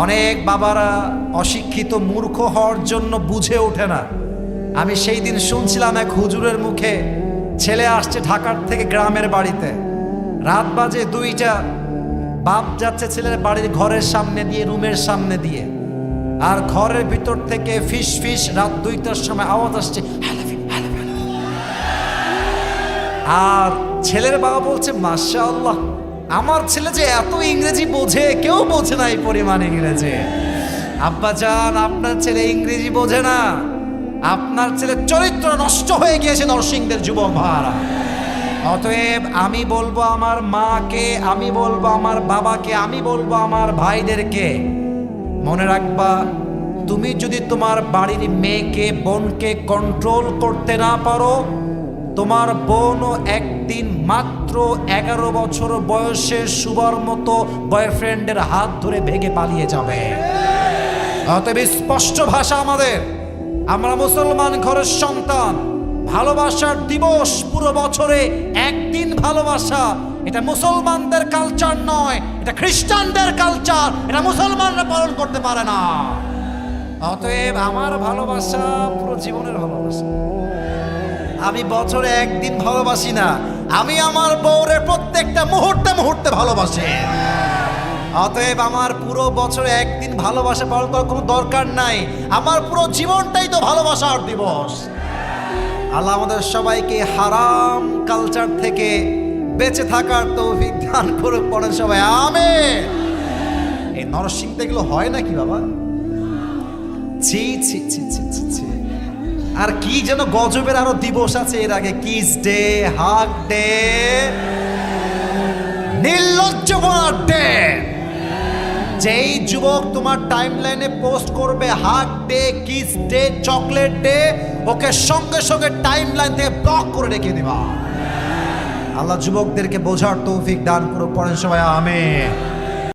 অনেক বাবারা অশিক্ষিত মূর্খ হওয়ার জন্য বুঝে ওঠে না। আমি সেই দিন শুনছিলাম এক হুজুরের মুখে, ছেলে আসছে ঢাকার থেকে গ্রামের বাড়িতে, রাত বাজে 2টা, বাপ যাচ্ছে ছেলের বাড়ির ঘরের সামনে দিয়ে, রুমের সামনে দিয়ে, আর ঘরের ভিতর থেকে ফিস ফিস রাত 2টার সময় আওয়াজ আসছে, আর ছেলের বাবা বলছে মাশাআল্লাহ, আমার ছেলে যে এত ইংরেজি বোঝে, কেউ বোঝে না এই পরিমাণ ইংরেজি। আব্বা জান, আপনার ছেলে ইংরেজি বোঝে না, আপনার ছেলে চরিত্র নষ্ট হয়ে গিয়েছে নরসিংদের যুবক ভাইরা। অতএব আমি বলবো আমার মাকে, আমি বলবো আমার বাবাকে, আমি বলবো আমার ভাইদেরকে, মনে রাখবা, তুমি যদি তোমার বাড়ির মেয়েকে, বোনকে কন্ট্রোল করতে না পারো, তোমার বোনও একদিন মাত্র 11 বছর বয়সে শুভার মতো বয়ফ্রেন্ডের হাত ধরে ভেগে পালিয়ে যাবে। অতএব স্পষ্ট ভাষা আমাদের, আমরা মুসলমান ঘরের সন্তান, ভালোবাসার দিবস পুরো বছরে একদিন ভালোবাসা, এটা মুসলমানদের কালচার নয়, এটা খ্রিস্টানদের কালচার, এটা মুসলমানরা পালন করতে পারে না। অতএব আমার ভালোবাসা পুরো জীবনের ভালোবাসা, আমি বছরে একদিন ভালোবাসি না, আমি আমার বউরের প্রত্যেকটা মুহূর্তে মুহূর্তে ভালোবাসি। অতএব আমার পুরো বছরে একদিন ভালোবাসা পালন করার কোনো দরকার নাই, আমার পুরো জীবনটাই তো ভালোবাসার দিবস। আল্লাহ আমাদের সবাইকে হারাম কালচার থেকে বেঁচে থাকার তৌফিক দান করুক, পড়েন সবাই আমিন। এই নরসিংদে এগুলো হয় নাকি বাবা? ছি ছি ছি ছি ছি ছি। আর কি যেন গজবের আরো দিবস আছে এর আগে, কিস ডে, হাগ ডে, নির্লজ্জপনার ডে। যেই যুবক তোমার টাইমলাইনে পোস্ট করবে hug day, kiss day, chocolate day, ওকে সঙ্গে সঙ্গে টাইমলাইন থেকে ব্লক করে রেখে দিবা। আল্লাহ যুবকদেরকে বোঝার তৌফিক দান করুক, পড়েন সবাই আমিন।